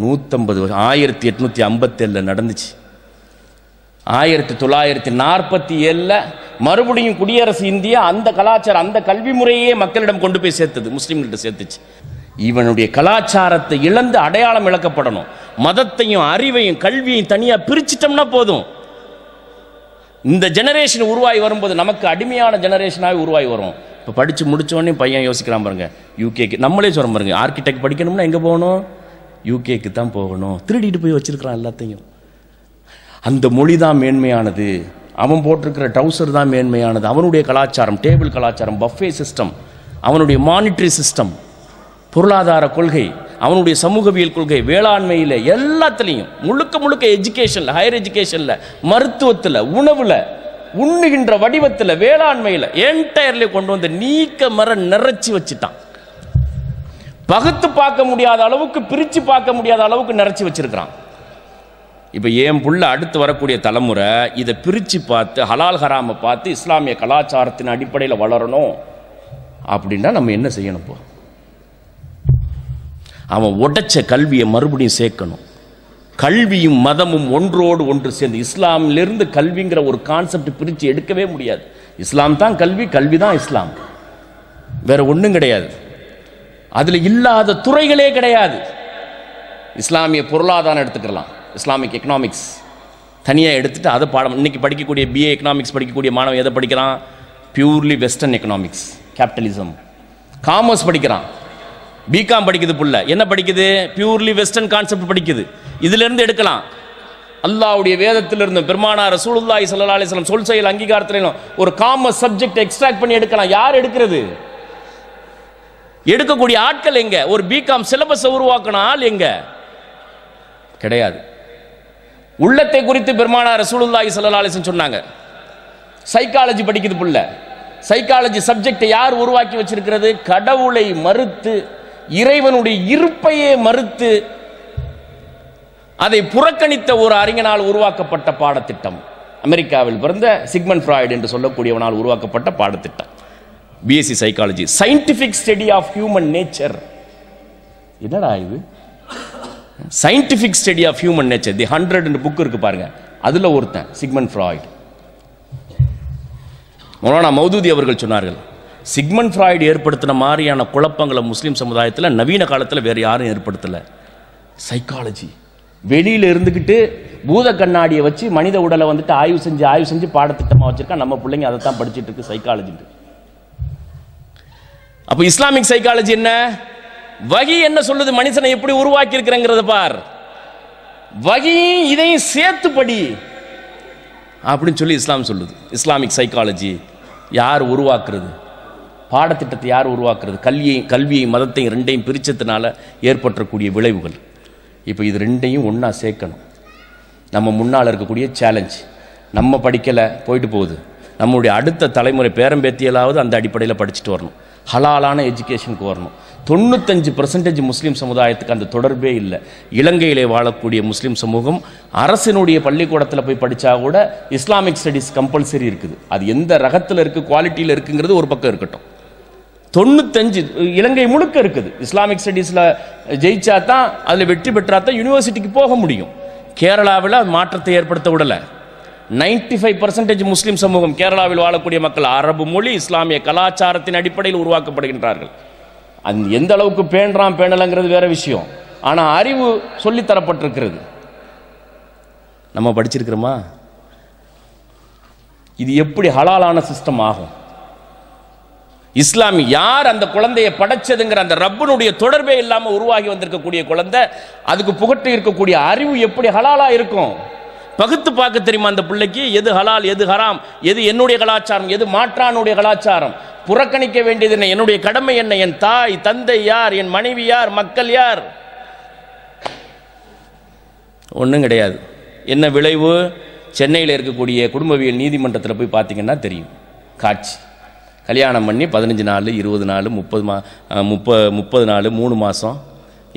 1857 நடந்துச்சு. 1947 மறுபடியும் குடியரசு இந்தியா அந்த கலாச்சாரம், அந்த கல்வி முறையே மக்களிடம் கொண்டு போய் சேர்த்தது, முஸ்லிம்கிட்ட சேர்த்துச்சு. இவனுடைய கலாச்சாரத்தை இழந்து அடையாளம் இழக்கப்படணும். மதத்தையும் அறிவையும் கல்வியையும் தனியாக பிரிச்சிட்டோம்னா போதும். இந்த ஜெனரேஷன் உருவாகி வரும்போது நமக்கு அடிமையான ஜெனரேஷனாகவே உருவாகி வரும். இப்போ படித்து முடித்தோடனே பையன் யோசிக்கிறான் பாருங்க, யூகேக்கு. நம்மளே சொல்கிறோம் பாருங்க, ஆர்கிடெக்ட் படிக்கணும்னா எங்கே போகணும்? யூகேக்கு தான் போகணும். திருடிட்டு போய் வச்சிருக்கிறான் எல்லாத்தையும். அந்த மொழி தான் மேன்மையானது, அவன் போட்டிருக்கிற ட்ரௌசர் தான் மேன்மையானது, அவனுடைய கலாச்சாரம், டேபிள் கலாச்சாரம், பஃபே சிஸ்டம், அவனுடைய மானிட்டரி சிஸ்டம், பொருளாதார கொள்கை, அவனுடைய சமூகவியல் கொள்கை, வேளாண்மையில், எல்லாத்துலேயும் முழுக்க முழுக்க எஜுகேஷனில், ஹையர் எஜுகேஷனில், மருத்துவத்தில், உணவில், உண்ணுகின்ற வடிவத்தில், வேளாண்மையில் என்டையர்லி கொண்டு வந்து நீக்க மர நிறைச்சி வச்சுட்டான். பகுத்து பார்க்க முடியாத அளவுக்கு, பிரித்து பார்க்க முடியாத அளவுக்கு நிறைச்சி வச்சிருக்கிறான். இப்போ என் புள்ள அடுத்து வரக்கூடிய தலைமுறை இதை பிரித்து பார்த்து, ஹலால் ஹராமை பார்த்து இஸ்லாமிய கலாச்சாரத்தின் அடிப்படையில் வளரணும் அப்படின்னா நம்ம என்ன செய்யணும்? இப்போ அவன் உடைச்ச கல்வியை மறுபடியும் சேர்க்கணும். கல்வியும் மதமும் ஒன்றோடு ஒன்று சேர்ந்து, இஸ்லாமிலிருந்து கல்விங்கிற ஒரு கான்செப்ட் பிரித்து எடுக்கவே முடியாது. இஸ்லாம் தான் கல்வி, கல்வி தான் இஸ்லாம், வேற ஒன்றும் கிடையாது. அதில் இல்லாத துறைகளே கிடையாது. இஸ்லாமிய பொருளாதாரம் எடுத்துக்கலாம், இஸ்லாமிக் எக்கனாமிக்ஸ் தனியாக எடுத்துகிட்டு அதை பாடம். இன்றைக்கி படிக்கக்கூடிய பிஏ எக்கனாமிக்ஸ் படிக்கக்கூடிய மாணவன் எதை படிக்கிறான்? Purely western economics, capitalism. Commerce படிக்கிறான், பிகாம் படிக்குது புள்ள, என்ன படிக்குது? பியூர்லி வெஸ்டர்ன் கான்செப்ட் படிக்குது. இதிலிருந்து எடுக்கலாம். அல்லாஹ்வுடைய வேதத்திலிருந்து, பெருமானார் ரசூலுல்லாஹி ஸல்லல்லாஹு அலைஹி வஸல்லம் சொல் செயல் அங்கீகாரத்திலும் ஒரு காமர்ஸ் சப்ஜெக்ட் எக்ஸ்ட்ராக்ட் பண்ணி எடுக்கலாம். யார் எடுக்கிறது? எடுக்கக்கூடிய ஆட்கள் எங்க? ஒரு பிகாம் சிலபஸ் உருவாக்கணும் ஆள் எங்க? கிடையாது. உள்ளத்தை குறித்து பெருமானார் ரசூலுல்லாஹி ஸல்லல்லாஹு அலைஹி வஸல்லம் சொன்னாங்க. சைக்காலஜி படிக்குது புள்ள, சைக்காலஜி சப்ஜெக்டை யார் உருவாக்கி வச்சிருக்கிறது? கடவுளை மறுத்து, இறைவனுடைய இருப்பையே மறுத்து அதை புறக்கணித்த ஒரு அறிஞனால் உருவாக்கப்பட்ட பாடத்திட்டம். அமெரிக்காவில் பிறந்த சிக்மண்ட் ஃப்ராய்டு என்று சொல்லக்கூடியவனால் உருவாக்கப்பட்ட பாடத்திட்டம் BSc psychology, scientific study of human nature. என்னடா இது? Scientific study of human nature, the 100 book இருக்கு பாருங்க, அதுல ஒருத்தன் சிக்மண்ட் ஃப்ராய்டு. மௌலானா மௌதூதி அவர்கள் சொன்னார்கள், சிக்மண்ட் ஃப்ராய்டு ஏற்படுத்தின மாதிரியான குழப்பங்களை முஸ்லீம் சமுதாயத்தில் நவீன காலத்தில் வேறு யாரும் ஏற்படுத்தலை. சைக்காலஜி வெளியில் இருந்துக்கிட்டு பூத கண்ணாடியை வச்சு மனித உடலை வந்துட்டு ஆய்வு செஞ்சு பாடத்திட்டமாக வச்சிருக்கா. நம்ம பிள்ளைங்க அதை தான் படிச்சுட்டு இருக்கு, சைக்காலஜி. அப்போ இஸ்லாமிக் சைக்காலஜி என்ன? வகி என்ன சொல்லுது? மனுஷனை எப்படி உருவாக்கி இருக்கிறங்கிறத பார், வகியும் இதையும் சேர்த்து படி அப்படின்னு சொல்லி இஸ்லாம் சொல்லுது. இஸ்லாமிக் சைக்காலஜி யார் உருவாக்குறது? பாடத்திட்டத்தை யார் உருவாக்குறது? கல்வியை மதத்தையும் ரெண்டையும் பிரிச்சதுனால ஏற்பட்டக்கூடிய விளைவுகள். இப்போ இது ரெண்டையும் ஒன்றா சேர்க்கணும். நம்ம முன்னால் இருக்கக்கூடிய சேலஞ்ச். நம்ம படிக்கலை, போயிட்டு போகுது. நம்மளுடைய அடுத்த தலைமுறை பேரம்பேத்தியலாவது அந்த அடிப்படையில் படிச்சுட்டு வரணும். ஹலாலான எஜுகேஷனுக்கு வரணும். 95% முஸ்லீம் சமுதாயத்துக்கு அந்த தொடர்பே இல்லை. இலங்கையிலே வாழக்கூடிய முஸ்லீம் சமூகம் அரசினுடைய பள்ளிக்கூடத்தில் போய் படித்தா கூட இஸ்லாமிக் ஸ்டடீஸ் கம்பல்சரி இருக்குது. அது எந்த ரகத்தில் இருக்குது, குவாலிட்டியில் இருக்குங்கிறது ஒரு பக்கம் இருக்கட்டும். 95 இலங்கை முழுக்க இருக்குது. இஸ்லாமிக் ஸ்டடீஸில் ஜெயிச்சா தான், அதில் வெற்றி பெற்றா தான் யூனிவர்சிட்டிக்கு போக முடியும். கேரளாவில் மாற்றத்தை ஏற்படுத்த விடலை. 95% முஸ்லீம் சமூகம் கேரளாவில் வாழக்கூடிய மக்கள் அரபு மொழி, இஸ்லாமிய கலாச்சாரத்தின் அடிப்படையில் உருவாக்கப்படுகின்றார்கள். அது எந்த அளவுக்கு பேணலைங்கிறது வேற விஷயம். ஆனால் அறிவு சொல்லித்தரப்பட்டிருக்கிறது. நம்ம படிச்சிருக்கிறோமா? இது எப்படி ஹலாலான சிஸ்டம் ஆகும்? இஸ்லாமி யார் அந்த குழந்தையை படைச்சதுங்கிற அந்த ரப்பனுடைய தொடர்பே இல்லாமல் உருவாகி வந்திருக்கக்கூடிய குழந்தை, அதுக்கு புகட்டு இருக்கக்கூடிய அறிவு எப்படி ஹலாலா இருக்கும்? பகுத்து பார்க்க தெரியுமா அந்த பிள்ளைக்கு? எது ஹலால், எது ஹராம், எது என்னுடைய கலாச்சாரம், எது மாற்றானுடைய கலாச்சாரம், புறக்கணிக்க வேண்டியது என்ன, என்னுடைய கடமை என்ன, என் தாய் தந்தை யார், என் மனைவி யார், மக்கள் யார்? ஒன்றும் கிடையாது. என்ன விளைவு? சென்னையில் இருக்கக்கூடிய குடும்பவியல் நீதிமன்றத்தில் போய் பார்த்தீங்கன்னா தெரியும் காட்சி. கல்யாணம் பண்ணி 15 நாள், 20 நாள், 30 நாள், 3 மாதம்.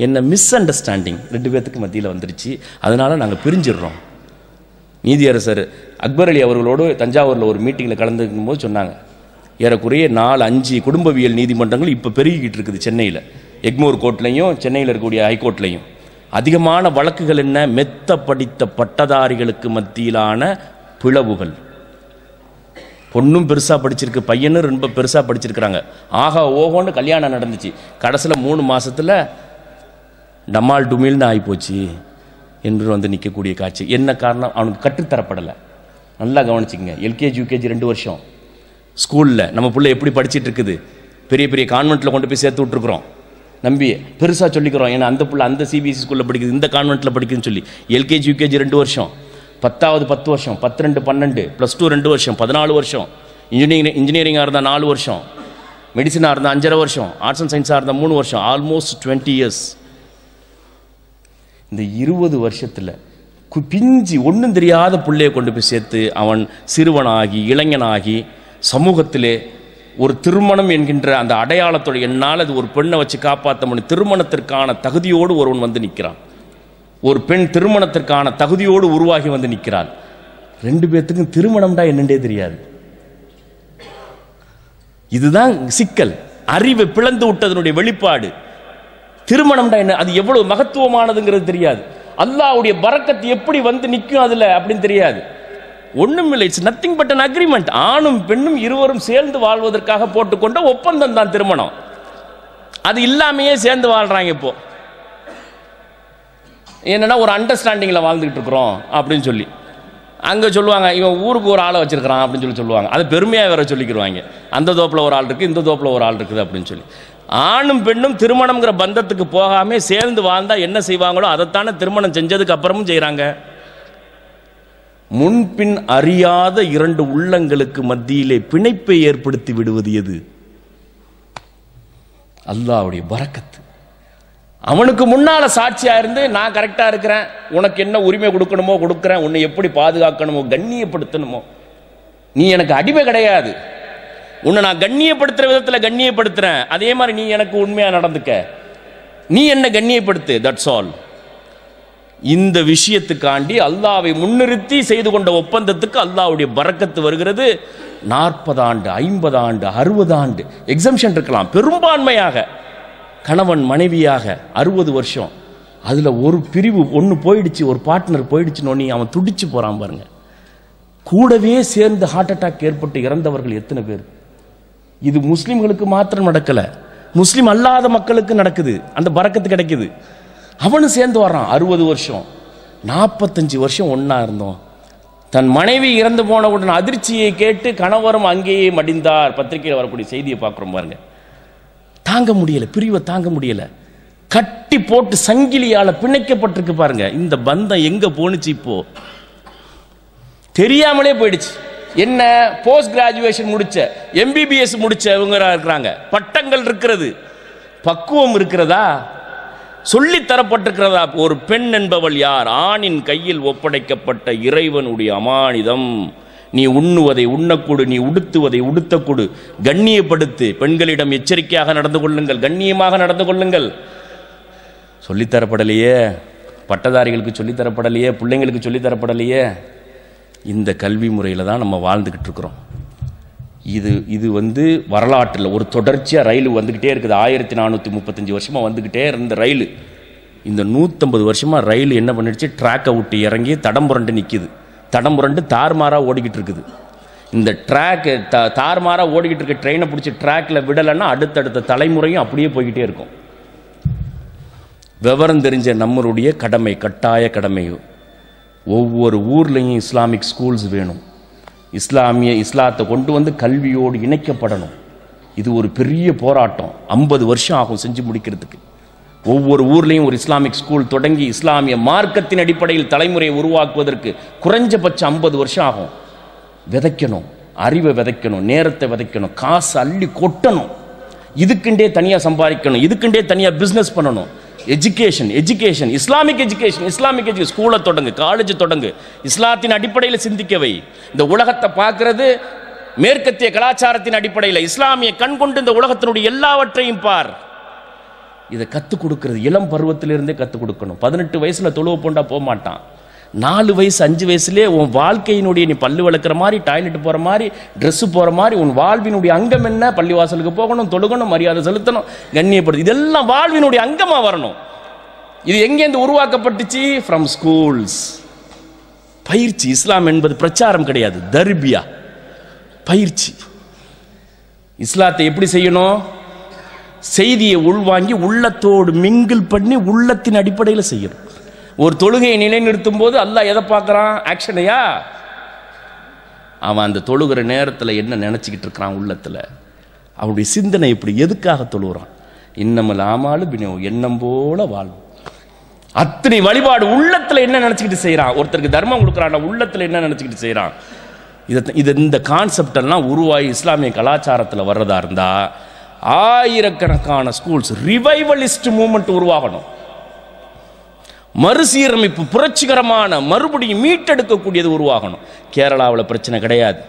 என்ன மிஸ் அண்டர்ஸ்டாண்டிங் 2 பேர்த்துக்கு மத்தியில் வந்துருச்சு. அதனால நாங்கள் பிரிஞ்சிடுறோம். நீதியரசர் அக்பர் அலி அவர்களோடு தஞ்சாவூரில் ஒரு மீட்டிங்கில் கலந்துக்கும் போது சொன்னாங்க, ஏறக்குறைய 4-5 குடும்பவியல் நீதிமன்றங்கள் இப்போ பெருகிக்கிட்டு இருக்குது சென்னையில். எக்மோர் கோர்ட்லையும் சென்னையில் இருக்கக்கூடிய ஹைகோர்ட்லையும். அதிகமான வழக்குகள் என்ன? மெத்த படித்த பட்டதாரிகளுக்கு மத்தியிலான பிளவுகள். பொண்ணும் பெருசாக படிச்சிருக்கு, பையனும் ரொம்ப பெருசாக படிச்சிருக்கிறாங்க. ஆகா ஓஹோன்னு கல்யாணம் நடந்துச்சு. கடைசியில் 3 மாதத்தில் டமால் டுமில்னு ஆகிப்போச்சு என்று வந்து நிற்கக்கூடிய காட்சி. என்ன காரணம்? அவனுக்கு கற்றுத்தரப்படலை. நல்லா கவனிச்சிக்கங்க. எல்கேஜி யூகேஜி 2 வருஷம் ஸ்கூலில் நம்ம பிள்ளை எப்படி படிச்சுட்டு இருக்குது? பெரிய பெரிய கான்வென்ட்டில் கொண்டு போய் சேர்த்து விட்ருக்குறோம். நம்பி பெருசாக சொல்லிக்கிறோம். ஏன்னா அந்த பிள்ளை அந்த சிபிஎஸ்சி ஸ்கூலில் படிக்குது, இந்த கான்வென்ட்டில் படிக்குதுன்னு சொல்லி. எல்கேஜி யூகேஜி 2 வருஷம், 10வது 10 வருஷம், 12 12, +2 2 வருஷம், 14 வருஷம். இன்ஜினியரிங்காக இருந்தால் 4 வருஷம், மெடிசனாக இருந்தால் 5.5 வருஷம், ஆர்ட்ஸ் அண்ட் சயின்ஸாக இருந்தால் 3 வருஷம். ஆல்மோஸ்ட் 20 இயர்ஸ் இந்த 20 வருஷத்தில் பிஞ்சி ஒன்றும் தெரியாத பிள்ளையை கொண்டு போய் சேர்த்து அவன் சிறுவனாகி இளைஞனாகி சமூகத்திலே ஒரு திருமணம் என்கின்ற அந்த அடையாளத்தோடு என்னால் அது ஒரு பெண்ணை வச்சு காப்பாற்ற முடியும். திருமணத்திற்கான தகுதியோடு ஒருவன் வந்து நிற்கிறான். ஒரு பெண் திருமணத்திற்கான தகுதியோடு உருவாகி வந்து நிற்கிறாள். 2 பேர்த்துக்கும் திருமணம்டா என்னண்டே தெரியாது. இதுதான் சிக்கல். அறிவை பிளந்து விட்டதனுடைய வெளிப்பாடு. திருமணம்டா என்ன, அது எவ்வளவு மகத்துவமானதுங்கிறது தெரியாது. அல்லாஹ்வுடைய பரக்கத் எப்படி வந்து நிற்கும் அதுல அப்படின்னு தெரியாது. ஒண்ணும் இல்லை. It's nothing but an agreement. ஆணும் பெண்ணும் இருவரும் சேர்ந்து வாழ்வதற்காக போட்டுக்கொண்ட ஒப்பந்தம் தான் திருமணம். அது இல்லாமையே சேர்ந்து வாழ்றாங்க. இப்போ என்னன்னா ஒரு அண்டர்ஸ்டாண்டிங்ல வாழ்ந்துகிட்டு இருக்கிறோம் அப்படின்னு சொல்லி அங்கே சொல்லுவாங்க, இவன் ஊருக்கு ஒரு ஆளை வச்சிருக்கிறான் அப்படின்னு சொல்லுவாங்க. அதை பெருமையாக வேற சொல்லிக்கிடுவாங்க. அந்த தோப்பில் ஒரு ஆள் இருக்குது, இந்த தோப்பில் ஒரு ஆள் இருக்குது அப்படின்னு சொல்லி. ஆணும் பெண்ணும் திருமணம்ங்கிற பந்தத்துக்கு போகாமல் சேர்ந்து வாழ்ந்தால் என்ன செய்வாங்களோ அதைத்தானே திருமணம் செஞ்சதுக்கு அப்புறமும் செய்கிறாங்க. முன்பின் அறியாத 2 உள்ளங்களுக்கு மத்தியிலே பிணைப்பை ஏற்படுத்தி விடுவது எது? அல்லாஹ்வுடைய பரக்கத்து. அவனுக்கு முன்னால சாட்சியா இருந்து நான் கரெக்டா இருக்கிறேன், உனக்கு என்ன உரிமை கொடுக்கணுமோ கொடுக்கிறேன், உன்னை எப்படி பாதுகாக்கணுமோ கண்ணியப்படுத்தணுமோ, நீ எனக்கு அடிமை கிடையாது, உன்னை நான் கண்ணியப்படுத்துற விதத்தில் கண்ணியப்படுத்துறேன், அதே மாதிரி நீ எனக்கு உண்மையா நடந்துக்க, நீ என்ன கண்ணியப்படுத்து, தட்ஸ் ஆல். இந்த விஷயத்துக்காண்டி அல்லாஹ்வை முன்னிறுத்தி செய்து கொண்ட ஒப்பந்தத்துக்கு அல்லாஹ்வுடைய பரக்கத்து வருகிறது. 40 ஆண்டு 50 ஆண்டு 60 ஆண்டு எக்ஸம்ஷன் இருக்கலாம். பெரும்பான்மையாக கணவன் மனைவியாக 60 வருஷம். அதில் ஒரு பிரிவு ஒன்று போயிடுச்சு, ஒரு பார்ட்னர் போயிடுச்சுன்னு அவன் துடிச்சு போகிறான் பாருங்க. கூடவே சேர்ந்து ஹார்ட் அட்டாக் ஏற்பட்டு இறந்தவர்கள் எத்தனை பேர்? இது முஸ்லிம்களுக்கு மாத்திரம் நடக்கலை, முஸ்லிம் அல்லாத மக்களுக்கு நடக்குது. அந்த பரக்கத்து கிடைக்குது. அவனும் சேர்ந்து வர்றான். 60 வருஷம் 45 வருஷம் ஒன்றா இருந்தோம். தன் மனைவி இறந்து போன உடனே அதிர்ச்சியை கேட்டு கணவரும் அங்கேயே மடிந்தார். பத்திரிகையில் வரக்கூடிய செய்தியை பார்க்குறோம் பாருங்க. தாங்க முடியல, பிரிவை தாங்க முடியல, கட்டி போட்டு சங்கிலியால பிணைக்கப்பட்டிருக்கு பாருங்க. இந்த பந்தம் எங்க போனுச்சு? இப்போ தெரியாமலே போயிடுச்சு. என்ன, போஸ்ட் கிராஜுவேஷன் முடிச்ச MBBS முடிச்ச இவங்க இருக்கிறாங்க, பட்டங்கள் இருக்கிறது, பக்குவம் இருக்கிறதா, சொல்லி தரப்பட்டிருக்கிறதா? ஒரு பெண் என்பவள் யார்? ஆணின் கையில் ஒப்படைக்கப்பட்ட இறைவனுடைய அமானிதம். நீ உண்ணுவதை உண்ணக்கூடு, நீ உடுத்துவதை உடுத்தக்கூடு, கண்ணியப்படுத்து. பெண்களிடம் எச்சரிக்கையாக நடந்து கொள்ளுங்கள், கண்ணியமாக நடந்து கொள்ளுங்கள். சொல்லித்தரப்படலையே, பட்டதாரிகளுக்கு சொல்லித்தரப்படலையே, பிள்ளைங்களுக்கு சொல்லித்தரப்படலையே. இந்த கல்வி முறையில் தான் நம்ம வாழ்ந்துக்கிட்டு இருக்கிறோம். இது வரலாற்றில் ஒரு தொடர்ச்சியாக ரயில் வந்துக்கிட்டே இருக்குது. 1435 வருஷமாக வந்துக்கிட்டே இருந்த ரயில் இந்த 150 வருஷமாக ரயில் என்ன பண்ணிடுச்சு? ட்ராக்கை விட்டு இறங்கி தடம் புரண்டு நிற்கிது. தடம் புரண்டு தார்மாராக ஓடிக்கிட்டு இருக்குது. இந்த ட்ராக்கு தார்மாராக ஓடிக்கிட்டு இருக்க ட்ரெயினை பிடிச்சி ட்ராக்கில் விடலைன்னா அடுத்தடுத்த தலைமுறையும் அப்படியே போய்கிட்டே இருக்கும். விவரம் தெரிஞ்ச நம்மளுடைய கடமை, கட்டாய கடமை, ஒவ்வொரு ஊர்லேயும் இஸ்லாமிக் ஸ்கூல்ஸ் வேணும். இஸ்லாத்தை கொண்டு வந்து கல்வியோடு இணைக்கப்படணும். இது ஒரு பெரிய போராட்டம். 50 வருஷம் ஆகும் செஞ்சு முடிக்கிறதுக்கு. ஒவ்வொரு ஊர்லேயும் ஒரு இஸ்லாமிக் ஸ்கூல் தொடங்கி இஸ்லாமிய மார்க்கத்தின் அடிப்படையில் தலைமுறையை உருவாக்குவதற்கு குறைஞ்சபட்சம் 50 வருஷம் ஆகும். விதைக்கணும், அறிவை விதைக்கணும், நேரத்தை விதைக்கணும், காசு அள்ளி கொட்டணும். இதுக்குண்டே தனியாக சம்பாதிக்கணும், இதுக்குண்டே தனியாக பிஸ்னஸ் பண்ணணும். எஜுகேஷன், இஸ்லாமிக் எஜுகேஷன், ஸ்கூலை தொடங்கு, காலேஜ் தொடங்கு, இஸ்லாத்தின் அடிப்படையில் சிந்திக்கவை. இந்த உலகத்தை பார்க்கறது மேற்கத்திய கலாச்சாரத்தின் அடிப்படையில், இஸ்லாமிய கண் கொண்டு இந்த உலகத்தினுடைய எல்லாவற்றையும் பார். இதை கற்றுக் கொடுக்கறது இளம் பருவத்திலிருந்தே கற்றுக் கொடுக்கணும். 18 வயசில் தொழுவ போண்டா போக மாட்டான். 4 வயசு 5 வயசுலேயே உன் வாழ்க்கையினுடைய, நீ பல்லு விளக்குற மாதிரி, டாய்லெட் போகிற மாதிரி, ட்ரெஸ்ஸு போகிற மாதிரி, உன் வாழ்வினுடைய அங்கம் என்ன? பள்ளிவாசலுக்கு போகணும், தொழுகணும், மரியாதை செலுத்தணும், கண்ணியப்படுது. இதெல்லாம் வாழ்வினுடைய அங்கமாக வரணும். இது எங்கேருந்து உருவாக்கப்பட்டுச்சு? From schools. பயிற்சி. இஸ்லாம் என்பது பிரச்சாரம் கிடையாது, தர்பியா, பயிற்சி. இஸ்லாத்தை எப்படி செய்யணும்? செய்தியை உள்வாங்கி உள்ளத்தோடு மிங்கிள் பண்ணி உள்ளத்தின் அடிப்படையில் செய்யணும். ஒரு தொழுகையை நிலைநிறுத்தும் போது அல்லாஹ் எதை பார்க்குறான்? ஆக்ஷனையா? அவன் அந்த தொழுகிற நேரத்தில் என்ன நினச்சிக்கிட்டு இருக்கிறான் உள்ளத்தில், அவனுடைய சிந்தனை எப்படி, எதுக்காக தொழுகிறான்? இன்னமல் ஆமாலு பினோ, எண்ணம் போல வாழும். அத்தனை வழிபாடு உள்ளத்தில் என்ன நினச்சிக்கிட்டு செய்கிறான். ஒருத்தருக்கு தர்மம் கொடுக்குறான், உள்ளத்தில் என்ன நினச்சிக்கிட்டு செய்கிறான். இந்த கான்செப்ட் எல்லாம் உருவாகி இஸ்லாமிய கலாச்சாரத்தில் வர்றதா இருந்தால் ஆயிரக்கணக்கான ஸ்கூல்ஸ், ரிவைவலிஸ்ட் மூவ்மெண்ட் உருவாகணும். மறுசீரமைப்பு, புரட்சிகரமான மறுபடியும் மீட்டெடுக்கக்கூடியது உருவாகணும். கேரளாவில் பிரச்சனை கிடையாது,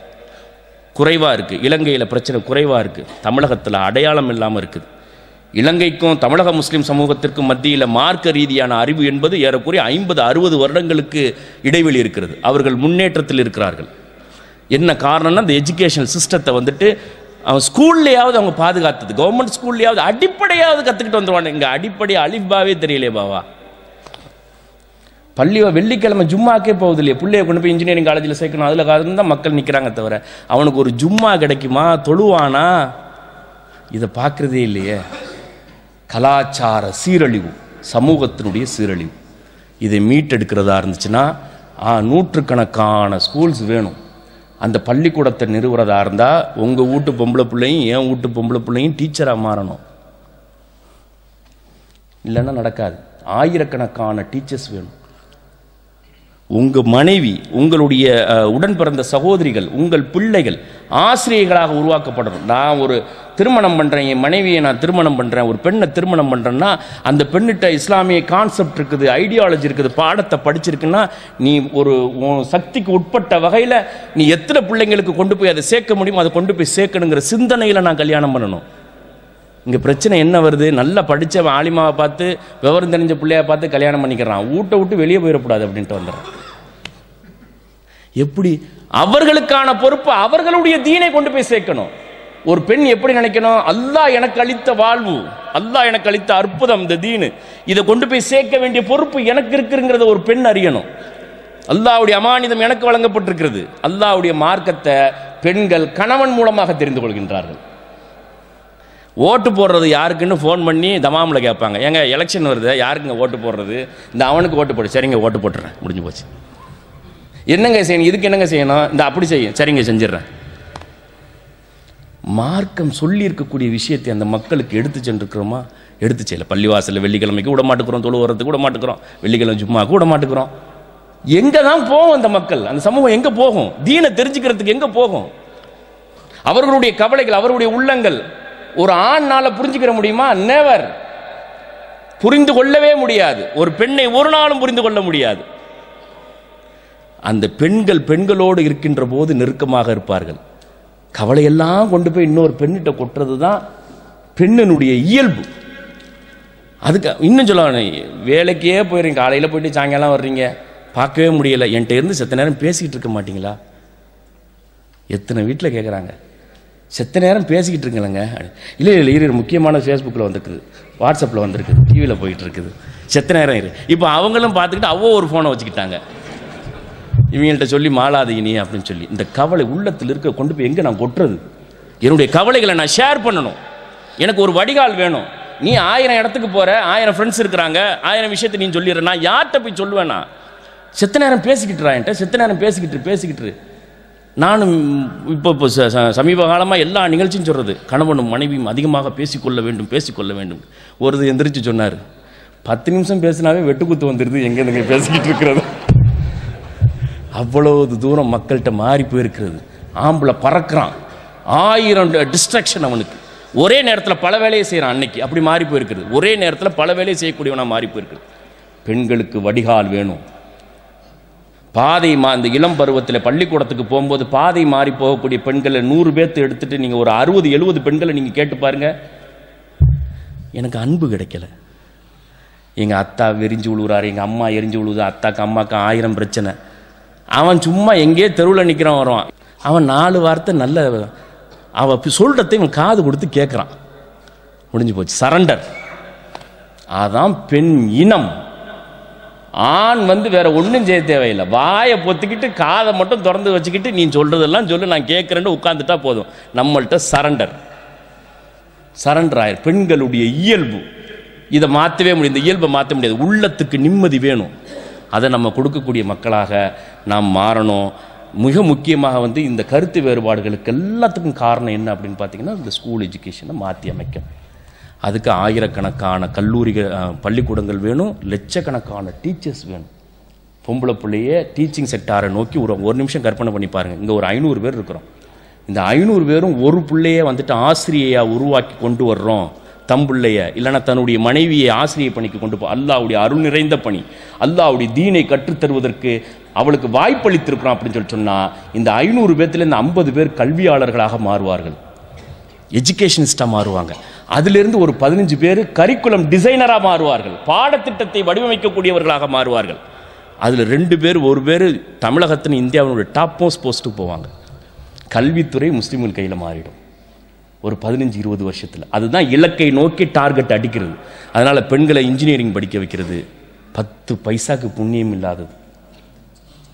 குறைவாக இருக்குது. இலங்கையில் பிரச்சனை குறைவாக இருக்குது. தமிழகத்தில் அடையாளம் இல்லாமல் இருக்குது. இலங்கைக்கும் தமிழக முஸ்லீம் சமூகத்திற்கும் மத்தியில் மார்க்க ரீதியான அறிவு என்பது ஏறக்குறைய 50-60 வருடங்களுக்கு இடைவெளி இருக்கிறது. அவர்கள் முன்னேற்றத்தில் இருக்கிறார்கள். என்ன காரணம்னா, இந்த எஜுகேஷனல் சிஸ்டத்தை வந்துட்டு அவன் ஸ்கூல்லையாவது அவங்க பாதுகாத்தது, கவர்மெண்ட் ஸ்கூல்லையாவது அடிப்படையாவது கற்றுக்கிட்டு வந்துடுவாங்க. இங்கே அடிப்படை அலிஃபாவே தெரியலையே பாவா. வெள்ளிக்கிழமை ஜும்மாக்கே போகுது இல்லையா, பிள்ளைய கொண்டு போய் இன்ஜினியரிங் காலேஜில் சேர்க்கணும். அதில் காரணம் தான் மக்கள் நிற்கிறாங்க தவிர அவனுக்கு ஒரு ஜும்மா கிடைக்குமா, தொழுவானா, இதை பார்க்குறதே இல்லையே. கலாச்சார சீரழிவு, சமூகத்தினுடைய சீரழிவு. இதை மீட்டெடுக்கிறதா இருந்துச்சுன்னா நூற்றுக்கணக்கான ஸ்கூல்ஸ் வேணும். அந்த பள்ளிக்கூடத்தை நிறுவுறதா இருந்தால் உங்கள் வீட்டு பொம்பளை பிள்ளையும் என் வீட்டு பொம்பளை பிள்ளையும் டீச்சராக மாறணும். இல்லைன்னா நடக்காது. ஆயிரக்கணக்கான டீச்சர்ஸ் வேணும். உங்கள் மனைவி, உங்களுடைய உடன் பிறந்த சகோதரிகள், உங்கள் பிள்ளைகள் ஆசிரியர்களாக உருவாக்கப்படணும். நான் ஒரு திருமணம் பண்ணுறேன், என் மனைவியை நான் திருமணம் பண்ணுறேன், ஒரு பெண்ணை திருமணம் பண்ணுறேன்னா அந்த பெண்ணிட்ட இஸ்லாமிய கான்செப்ட் இருக்குது, ஐடியாலஜி இருக்குது, பாடத்தை படிச்சிருக்குன்னா நீ ஒரு சக்திக்கு உட்பட்ட வகையில் நீ எத்தனை பிள்ளைங்களுக்கு கொண்டு போய் அதை சேர்க்க முடியுமோ அதை கொண்டு போய் சேர்க்கணுங்கிற சிந்தனையில் நான் கல்யாணம் பண்ணணும். இங்கே பிரச்சனை என்ன வருது, நல்லா படித்த ஆலிமாவை பார்த்து விவரம் தெரிஞ்ச பிள்ளையை பார்த்து கல்யாணம் பண்ணிக்கிறான், வீட்டை விட்டு வெளியே போயிடக்கூடாது அப்படின்ட்டு வந்துடுறான். எப்படி அவர்களுக்கான பொறுப்பு அவர்களுடைய தீனை கொண்டு போய் சேர்க்கணும். ஒரு பெண் எப்படி நினைக்கணும், அல்லாஹ் எனக்கு அளித்த வாழ்வு, அல்லாஹ் எனக்கு அளித்த அற்புதம் இந்த தீனு, இதை கொண்டு போய் சேர்க்க வேண்டிய பொறுப்பு எனக்கு இருக்குங்கிறத ஒரு பெண் அறியணும். அல்லாஹ்வுடைய அமானிதம் எனக்கு வழங்கப்பட்டிருக்கிறது. அல்லாஹ்வுடைய மார்க்கத்தை பெண்கள் கணவன் மூலமாக தெரிந்து கொள்கின்றார்கள். ஓட்டு போடுறது யாருக்குன்னு ஃபோன் பண்ணி தமாமில் கேட்பாங்க, ஏங்க எலெக்ஷன் வருது, யாருக்குங்க ஓட்டு போடுறது, இந்த அவனுக்கு ஓட்டு போடு, சரிங்க ஓட்டு போட்டுறேன், முடிஞ்சு போச்சு. என்னங்க செய்யணும், இதுக்கு என்னங்க செய்யணும், இந்த அப்படி செய்யும், சரிங்க செஞ்சிடறேன். மார்க்கம் சொல்லி இருக்கக்கூடிய விஷயத்தை அந்த மக்களுக்கு எடுத்து சென்றிருக்கிறோமா? எடுத்து செய்யல. பள்ளிவாசலில் வெள்ளிக்கிழமைக்கு விட மாட்டுக்கிறோம், தொழுவரத்துக்கு விட மாட்டுக்கிறோம், வெள்ளிக்கிழமை ஜும்மாவுக்கு விட மாட்டுக்கிறோம். எங்கே தான் போகும் அந்த மக்கள், அந்த சமூகம் எங்கே போகும்? தீனை தெரிஞ்சுக்கிறதுக்கு எங்கே போகும்? அவர்களுடைய கவலைகள், அவருடைய உள்ளங்கள் ஒரு ஆண்னால புரிஞ்சுக்கிற முடியுமா? நெவர். புரிந்து கொள்ளவே முடியாது. ஒரு பெண்ணை ஒரு நாளும் புரிந்து கொள்ள முடியாது. அந்த பெண்களோடு இருக்கின்ற போது நெருக்கமாக இருப்பார்கள். கவலையெல்லாம் கொண்டு போய் இன்னொரு பெண்ணிட்ட கொட்டுறது தான் பெண்ணினுடைய இயல்பு. அதுக்கு இன்னும் சொல்லுவாங்க, வேலைக்கே போயிடுறீங்க, காலையில் போயிட்டு சாயங்காலம் வர்றீங்க, பார்க்கவே முடியலை, என்கிட்ட இருந்து செத்த நேரம் பேசிக்கிட்டு இருக்க மாட்டீங்களா? எத்தனை வீட்டில் கேட்குறாங்க, செத்த நேரம் பேசிக்கிட்டு இருக்கலங்க. இல்லை இல்லை இரு, முக்கியமான ஃபேஸ்புக்கில் வந்துருக்குது, வாட்ஸ்அப்பில் வந்துருக்குது, டிவியில் போயிட்டு இருக்குது, செத்த நேரம் இரு. இப்போ அவங்களும் பார்த்துக்கிட்டு ஒரு ஃபோனை வச்சுக்கிட்டாங்க, இவங்கள்ட்ட சொல்லி மாளாதீங்க நீ அப்படின்னு சொல்லி. இந்த கவலை உள்ளத்தில் இருக்க கொண்டு போய் எங்கே நான் கொட்டுறது? என்னுடைய கவலைகளை நான் ஷேர் பண்ணணும். எனக்கு ஒரு வடிகால் வேணும். நீ 1000 இடத்துக்கு போகிற, 1000 ஃப்ரெண்ட்ஸ் இருக்கிறாங்க, 1000 விஷயத்தை நீ சொல்லிடுற, நான் யார்கிட்ட போய் சொல்லுவேன்னா? செத்த நேரம் பேசிக்கிட்டுறா, என்கிட்ட செத்த நேரம் பேசிக்கிட்டு. நானும் இப்போ சமீப காலமாக எல்லா நிகழ்ச்சியும் சொல்கிறது, கணவனும் மனைவியும் அதிகமாக பேசிக்கொள்ள வேண்டும். ஒரு எந்திரிச்சு சொன்னார், 10 நிமிஷம் பேசினாவே வெட்டுக்குத்து வந்துடுது, எங்கே நீங்கள் பேசிக்கிட்டு இருக்கிறது. அவ்வளவு தூரம் மக்கள்கிட்ட மாறி போயிருக்கிறது. ஆம்பளை பறக்கிறான், 1000 டிஸ்ட்ராக்ஷன் அவனுக்கு, ஒரே நேரத்தில் பல வேலையை செய்கிறான். அன்னைக்கு அப்படி மாறி போயிருக்கிறது. ஒரே நேரத்தில் பல வேலையை செய்யக்கூடியவனாக மாறி போயிருக்கிறது. பெண்களுக்கு வடிகால் வேணும். பாதை இந்த இளம் பருவத்தில் பள்ளிக்கூடத்துக்கு போகும்போது பாதை மாறி போகக்கூடிய பெண்களை 100 பேர்த்து எடுத்துகிட்டு நீங்கள் ஒரு 60-70 பெண்களை நீங்கள் கேட்டு பாருங்கள், எனக்கு அன்பு கிடைக்கல, எங்கள் அத்தா எரிஞ்சு விழுவுறாரு, எங்கள் அம்மா எரிஞ்சு விழுவுது, அத்தாக்கு அம்மாவுக்கு 1000 பிரச்சனை. அவன் சும்மா எங்கேயே தெருவில் நிற்கிறான், வருவான், அவன் 4 வார்த்தை நல்ல அவன் சொல்கிறத இவன் காது கொடுத்து கேட்குறான், முடிஞ்சு போச்சு. சரண்டர். அதான் பெண் இனம். ஆண் வேற ஒன்றும் செய்ய தேவையில்லை, வாயை பொத்திக்கிட்டு காதை மட்டும் திறந்து வச்சுக்கிட்டு நீ சொல்கிறதெல்லாம் சொல்லு, நான் கேட்குறேன்னு உட்காந்துட்டா போதும். நம்மள்கிட்ட சரண்டர் ஆயிரு. பெண்களுடைய இயல்பு இதை மாற்றவே முடியும், இந்த இயல்பை மாற்ற முடியாது. உள்ளத்துக்கு நிம்மதி வேணும், அதை நம்ம கொடுக்கக்கூடிய மக்களாக நாம் மாறணும். மிக முக்கியமாக இந்த கருத்து வேறுபாடுகளுக்கு எல்லாத்துக்கும் காரணம் என்ன அப்படின்னு பார்த்தீங்கன்னா, இந்த ஸ்கூல் எஜுகேஷனை மாற்றி அமைக்கணும். அதுக்கு ஆயிரக்கணக்கான பள்ளிக்கூடங்கள் வேணும், லட்சக்கணக்கான டீச்சர்ஸ் வேணும். பொம்பளை பிள்ளையே டீச்சிங் செக்டாரை நோக்கி ஒரு நிமிஷம் கற்பனை பண்ணி பாருங்கள். இங்கே ஒரு 500 பேர் இருக்கிறோம். இந்த 500 பேரும் ஒரு பிள்ளையே ஆசிரியையாக உருவாக்கி கொண்டு வர்றோம், தம்புள்ளைய இல்லைன்னா தன்னுடைய மனைவியை ஆசிரியர் பணிக்கு கொண்டு போ, அல்லாஹ்வுடைய அருள் நிறைந்த பணி, அல்லாஹ்வுடைய தீனை கற்றுத்தருவதற்கு அவளுக்கு வாய்ப்பளித்திருக்கிறான் அப்படின்னு சொல்லி சொன்னால் இந்த 500 பேர்த்துல இந்த 50 பேர் கல்வியாளர்களாக மாறுவார்கள், எஜுகேஷனிஸ்டாக மாறுவாங்க. அதிலிருந்து ஒரு 15 பேர் கரிக்குலம் டிசைனராக மாறுவார்கள், பாடத்திட்டத்தை வடிவமைக்கக்கூடியவர்களாக மாறுவார்கள். அதில் 2 பேர், ஒரு பேர் தமிழகத்தின் இந்தியாவினுடைய டாப் மோஸ்ட் போஸ்ட்டுக்கு போவாங்க. கல்வித்துறை முஸ்லீம்கள் கையில் மாறிடும் ஒரு 15-20 வருஷத்தில். அதுதான் இலக்கை நோக்கி டார்கெட் அடிக்கிறது. அதனால் பெண்களை இன்ஜினியரிங் படிக்க வைக்கிறது 10 பைசாக்கு புண்ணியம் இல்லாதது.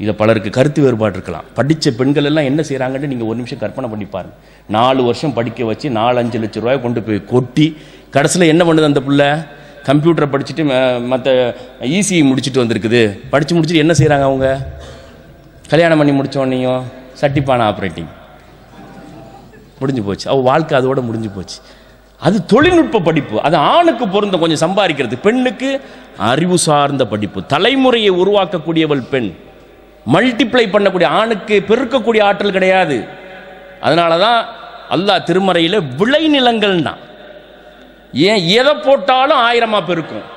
இதை பலருக்கு கருத்து வேறுபாடு இருக்கலாம். படித்த பெண்கள் எல்லாம் என்ன செய்கிறாங்கன்னு நீங்கள் ஒரு நிமிஷம் கற்பனை பண்ணி பாருங்க. 4 வருஷம் படிக்க வச்சு 4-5 லட்சம் ரூபாய் கொண்டு போய் கொட்டி கடைசியில் என்ன பண்ணுது அந்த பிள்ளை? கம்ப்யூட்டரை படிச்சுட்டு மற்ற ஈஸியை முடிச்சுட்டு வந்திருக்குது. படித்து முடிச்சுட்டு என்ன செய்கிறாங்க அவங்க? கல்யாணம் பண்ணி முடித்தோடனையும் சட்டிப்பான ஆப்ரேட்டிங் முடிஞ்சு போச்சு. அவள் வாழ்க்கை அதோட முடிஞ்சு போச்சு. அது தொழில்நுட்ப படிப்பு, அது ஆணுக்கு பொருந்த கொஞ்சம் சம்பாதிக்கிறது. பெண்ணுக்கு அறிவு சார்ந்த படிப்பு, தலைமுறையை உருவாக்கக்கூடியவள் பெண், மல்டிப்ளை பண்ணக்கூடிய, ஆணுக்கு பெருக்கக்கூடிய ஆற்றல் கிடையாது. அதனால தான் அல்லாஹ் திருமறையில் விளைநிலங்கள்னா ஏன் எதை போட்டாலும் 1000 பெருக்கும்.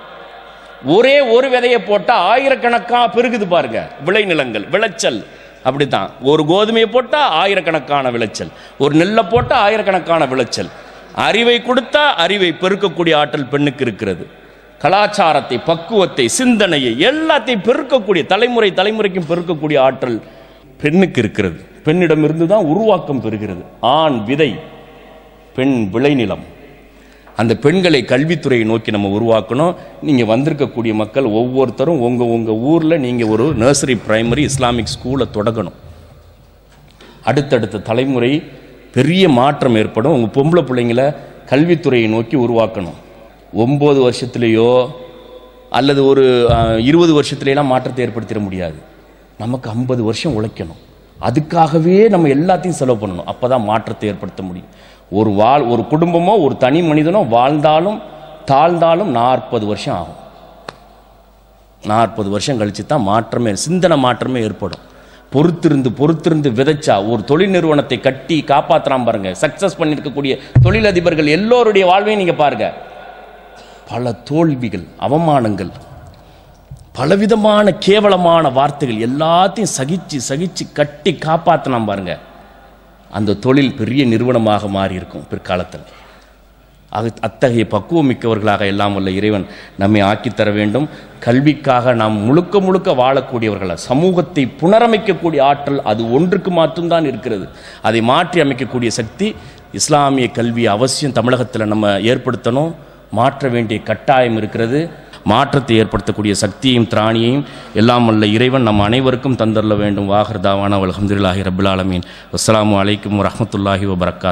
ஒரே ஒரு விதையை போட்டால் 1000கணக்காக பெருகுது பாருங்க. விளைநிலங்கள், விளைச்சல் அப்படித்தான். ஒரு கோதுமையை போட்டால் 1000கணக்கான விளைச்சல், ஒரு நெல்லை போட்டால் 1000கணக்கான விளைச்சல். அறிவை கொடுத்தா அறிவை பெருக்கக்கூடிய ஆற்றல் பெண்ணுக்கு இருக்கிறது. கலாச்சாரத்தை, பக்குவத்தை, சிந்தனையை எல்லாத்தையும் பெருக்கக்கூடிய, தலைமுறைக்கும் பெருக்கக்கூடிய ஆற்றல் பெண்ணுக்கு இருக்கிறது. பெண்ணிடமிருந்து தான் உருவாக்கம் பெறுகிறது. ஆண் விதை, பெண் விளைநிலம். அந்த பெண்களை கல்வித்துறையை நோக்கி நம்ம உருவாக்கணும். நீங்கள் வந்திருக்கக்கூடிய மக்கள் ஒவ்வொருத்தரும் உங்கள் ஊரில் நீங்கள் ஒரு நர்சரி, பிரைமரி இஸ்லாமிக் ஸ்கூலை தொடங்கணும். அடுத்தடுத்த தலைமுறை பெரிய மாற்றம் ஏற்படும். உங்கள் பொம்பளை பிள்ளைங்களை கல்வித்துறையை நோக்கி உருவாக்கணும். 9 வருஷத்துலேயோ அல்லது ஒரு 20 வருஷத்துலையெல்லாம் மாற்றத்தை ஏற்படுத்திட முடியாது. நமக்கு 50 வருஷம் உழைக்கணும். அதுக்காகவே நம்ம எல்லாத்தையும் செலவு பண்ணணும். அப்போ தான் மாற்றத்தை ஏற்படுத்த முடியும். ஒரு குடும்பமோ ஒரு தனி மனிதனோ வாழ்ந்தாலும் தாழ்ந்தாலும் 40 வருஷம் ஆகும். 40 வருஷம் கழிச்சு தான் மாற்றமே, சிந்தனை மாற்றமே ஏற்படும். பொறுத்திருந்து விதைச்சா ஒரு தொழில் நிறுவனத்தை கட்டி காப்பாற்றுறான் பாருங்க. சக்சஸ் பண்ணியிருக்கக்கூடிய தொழிலதிபர்கள் எல்லோருடைய வாழ்வையும் நீங்கள் பாருங்க. பல தோல்விகள், அவமானங்கள், பலவிதமான கேவலமான வார்த்தைகள் எல்லாத்தையும் சகிச்சு கட்டி காப்பாற்றினான் பாருங்க. அந்த தொழில் பெரிய நிறுவனமாக மாறி இருக்கும் பிற்காலத்தில். அத்தகைய பக்குவமிக்கவர்களாக எல்லாம் வல்ல இறைவன் நம்மை ஆக்கித்தர வேண்டும். கல்விக்காக நாம் முழுக்க வாழக்கூடியவர்கள, சமூகத்தை புனரமைக்கக்கூடிய ஆற்றல் அது ஒன்றுக்கு மட்டும்தான் இருக்கிறது. அதை மாற்றி அமைக்கக்கூடிய சக்தி இஸ்லாமிய கல்வி அவசியம் தமிழகத்தில் நம்ம ஏற்படுத்தணும். மாற்ற வேண்டிய கட்டாயம் இருக்கிறது. மாற்றத்தை ஏற்படுத்தக்கூடிய சக்தியையும் திராணியையும் எல்லாம் வல்ல இறைவன் நம் அனைவருக்கும் தந்தரல வேண்டும். வாஹிர் தாவானா அல்ஹம்துலில்லாஹி ரப்பில் ஆலமீன். அஸ்ஸலாமு அலைக்கும் வரஹ்மத்துல்லாஹி வபரகாத்துஹு.